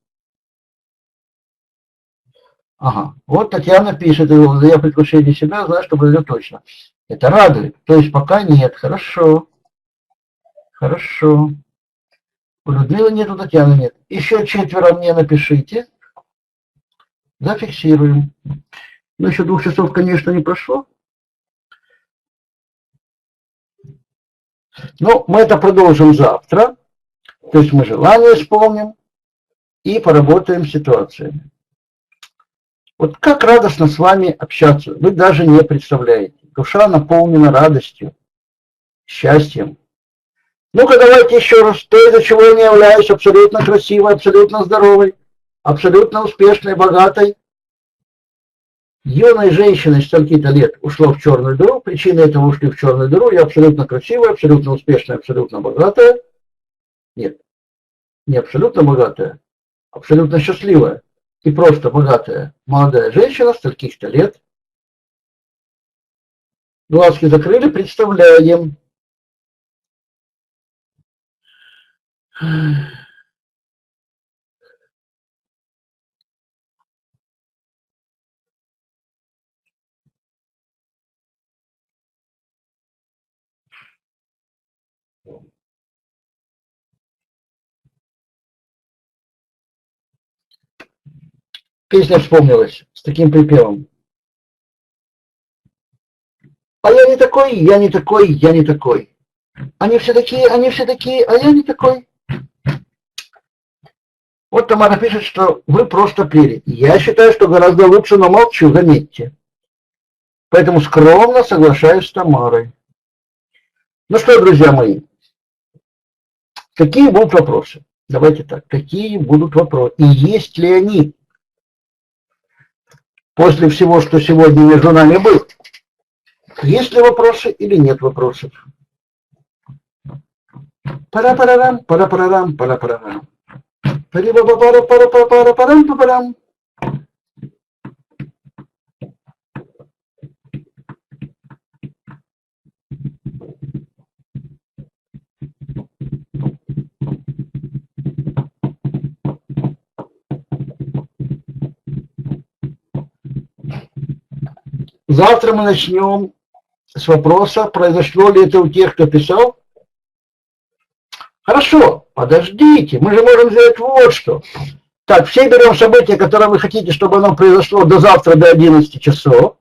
S1: Ага, вот Татьяна пишет, я предвкушение себя, знаю, что произойдет точно. Это радует. То есть пока нет. Хорошо. Хорошо. У Людмилы нет, у Татьяны нет. Еще 4 мне напишите. Зафиксируем. Ну, еще 2 часов, конечно, не прошло. Но мы это продолжим завтра. То есть мы желание исполним и поработаем с ситуациями. Вот как радостно с вами общаться, вы даже не представляете. Душа наполнена радостью, счастьем. Ну-ка, давайте еще раз. То, из-за чего я не являюсь абсолютно красивой, абсолютно здоровой, абсолютно успешной, богатой. Юной женщиной столько-то лет ушло в черную дыру. Причины этого ушли в черную дыру. Я абсолютно красивая, абсолютно успешная, абсолютно богатая. Нет, не абсолютно богатая, абсолютно счастливая. И просто богатая молодая женщина стольких-то лет. Глазки закрыли, представляем. Песня вспомнилась с таким припевом. А я не такой, я не такой, я не такой. Они все такие, а я не такой. Вот Тамара пишет, что вы просто пели. Я считаю, что гораздо лучше, но молчу, заметьте. Поэтому скромно соглашаюсь с Тамарой. Ну что, друзья мои, какие будут вопросы? Давайте так, какие будут вопросы? И есть ли они после всего, что сегодня между нами было? Есть ли вопросы или нет вопросов? Пара-парарам, пара-парарам, пара-парарам. Пара-пара-пара-пара-пара-парам-парам. Завтра мы начнем с вопроса, произошло ли это у тех, кто писал, Хорошо, подождите, мы же можем сделать вот что. Так, все берем событие, которое вы хотите, чтобы оно произошло до завтра, до 11 часов.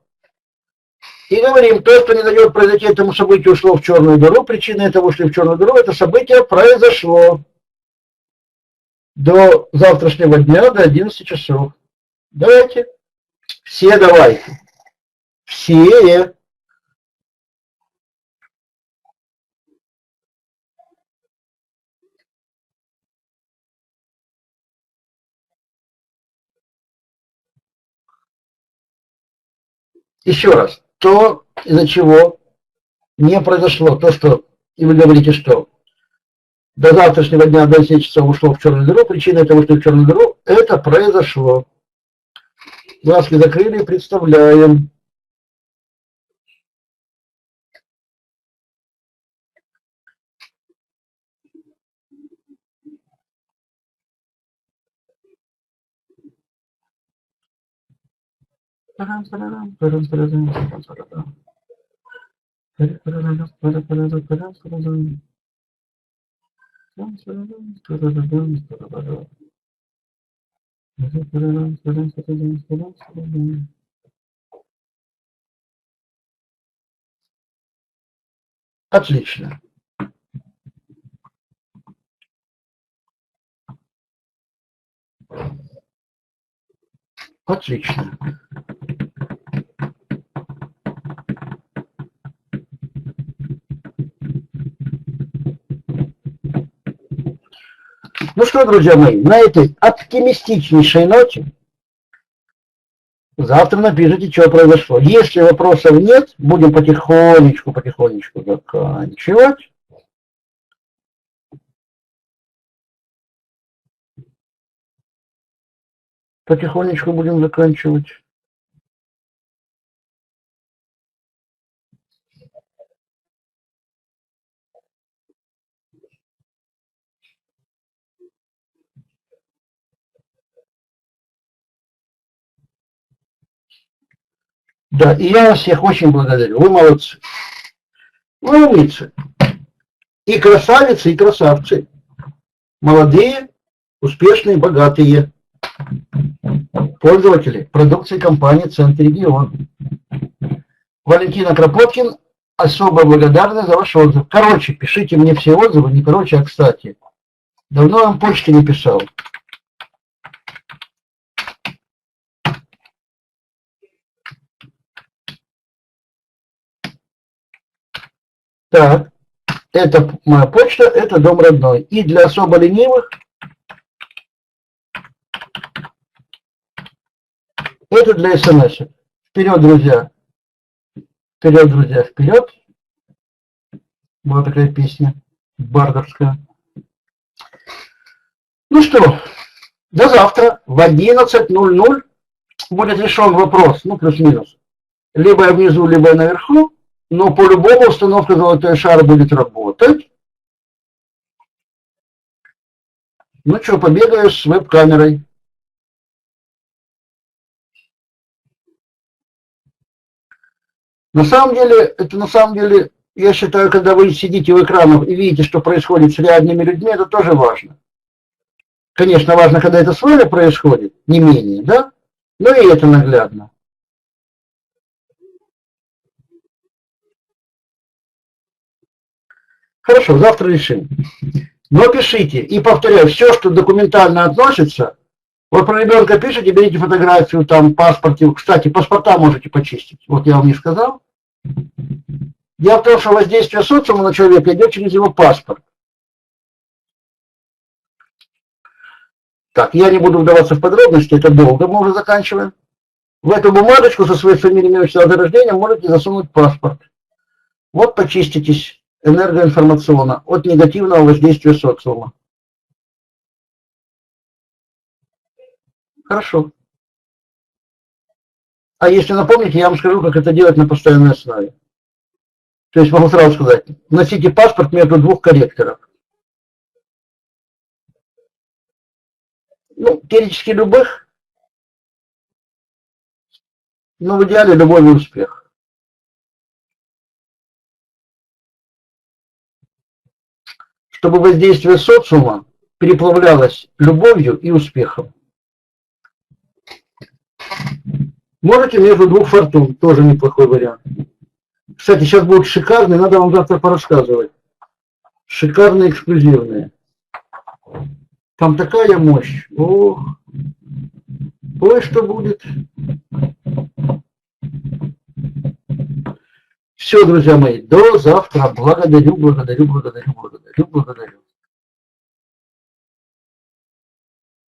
S1: И говорим, то, что не дает произойти этому событию, ушло в черную дыру. Причина этого ушли в черную дыру. Это событие произошло до завтрашнего дня, до 11 часов. Давайте. Все давайте. Все. Еще раз. То, из-за чего не произошло, то, что, и вы говорите, что до завтрашнего дня, до 10 часов ушло в черную дыру, причина этого, что в черную дыру, это произошло. Глазки закрыли, представляем. Отлично. Отлично. Ну что, друзья мои, на этой оптимистичнейшей ноте завтра напишите, что произошло. Если вопросов нет, будем потихонечку заканчивать. Потихонечку будем заканчивать. Да, и я вас всех очень благодарю. Вы молодцы. Вы умницы. И красавицы, и красавцы. Молодые, успешные, богатые пользователи продукции компании «Центр Регион». Валентина Кропоткин, особо благодарна за ваш отзыв. Короче, пишите мне все отзывы, не короче, а кстати. Давно вам почты не писал. Так, это моя почта, это дом родной. И для особо ленивых это для смс. Вперед, друзья. Вперед, друзья, вперед. Была такая песня бардовская. Ну что, до завтра в 11:00 будет решен вопрос, ну плюс-минус. Либо я внизу, либо я наверху, но по-любому установка «Золотой шар» будет работать. Ну что, побегаешь с веб-камерой. На самом деле, я считаю, когда вы сидите у экранов и видите, что происходит с реальными людьми, это тоже важно. Конечно, важно, когда это с вами происходит, не менее, да? Но и это наглядно. Хорошо, завтра решим. Но пишите, и повторяю, все, что документально относится, вот про ребенка пишите, берите фотографию, там, паспорте. Кстати, паспорта можете почистить. Вот я вам не сказал. Дело в том, что воздействие социума на человека идет через его паспорт. Так, я не буду вдаваться в подробности, это долго, мы уже заканчиваем. В эту бумажечку со своей фамилией, имя, отчество, рождения можете засунуть паспорт. Вот почиститесь энергоинформационно от негативного воздействия социума. Хорошо. А если напомните, я вам скажу, как это делать на постоянной основе. То есть могу сразу сказать, носите паспорт между двух корректоров. Ну, теоретически любых, но в идеале любовь и успех. чтобы воздействие социума переплавлялось любовью и успехом. Можете между двух фортун, тоже неплохой вариант. Кстати, сейчас будет шикарный, надо вам завтра порассказывать. Шикарные, эксклюзивные. Там такая мощь. Ох. Ой, что будет. Все, друзья мои, до завтра. Благодарю.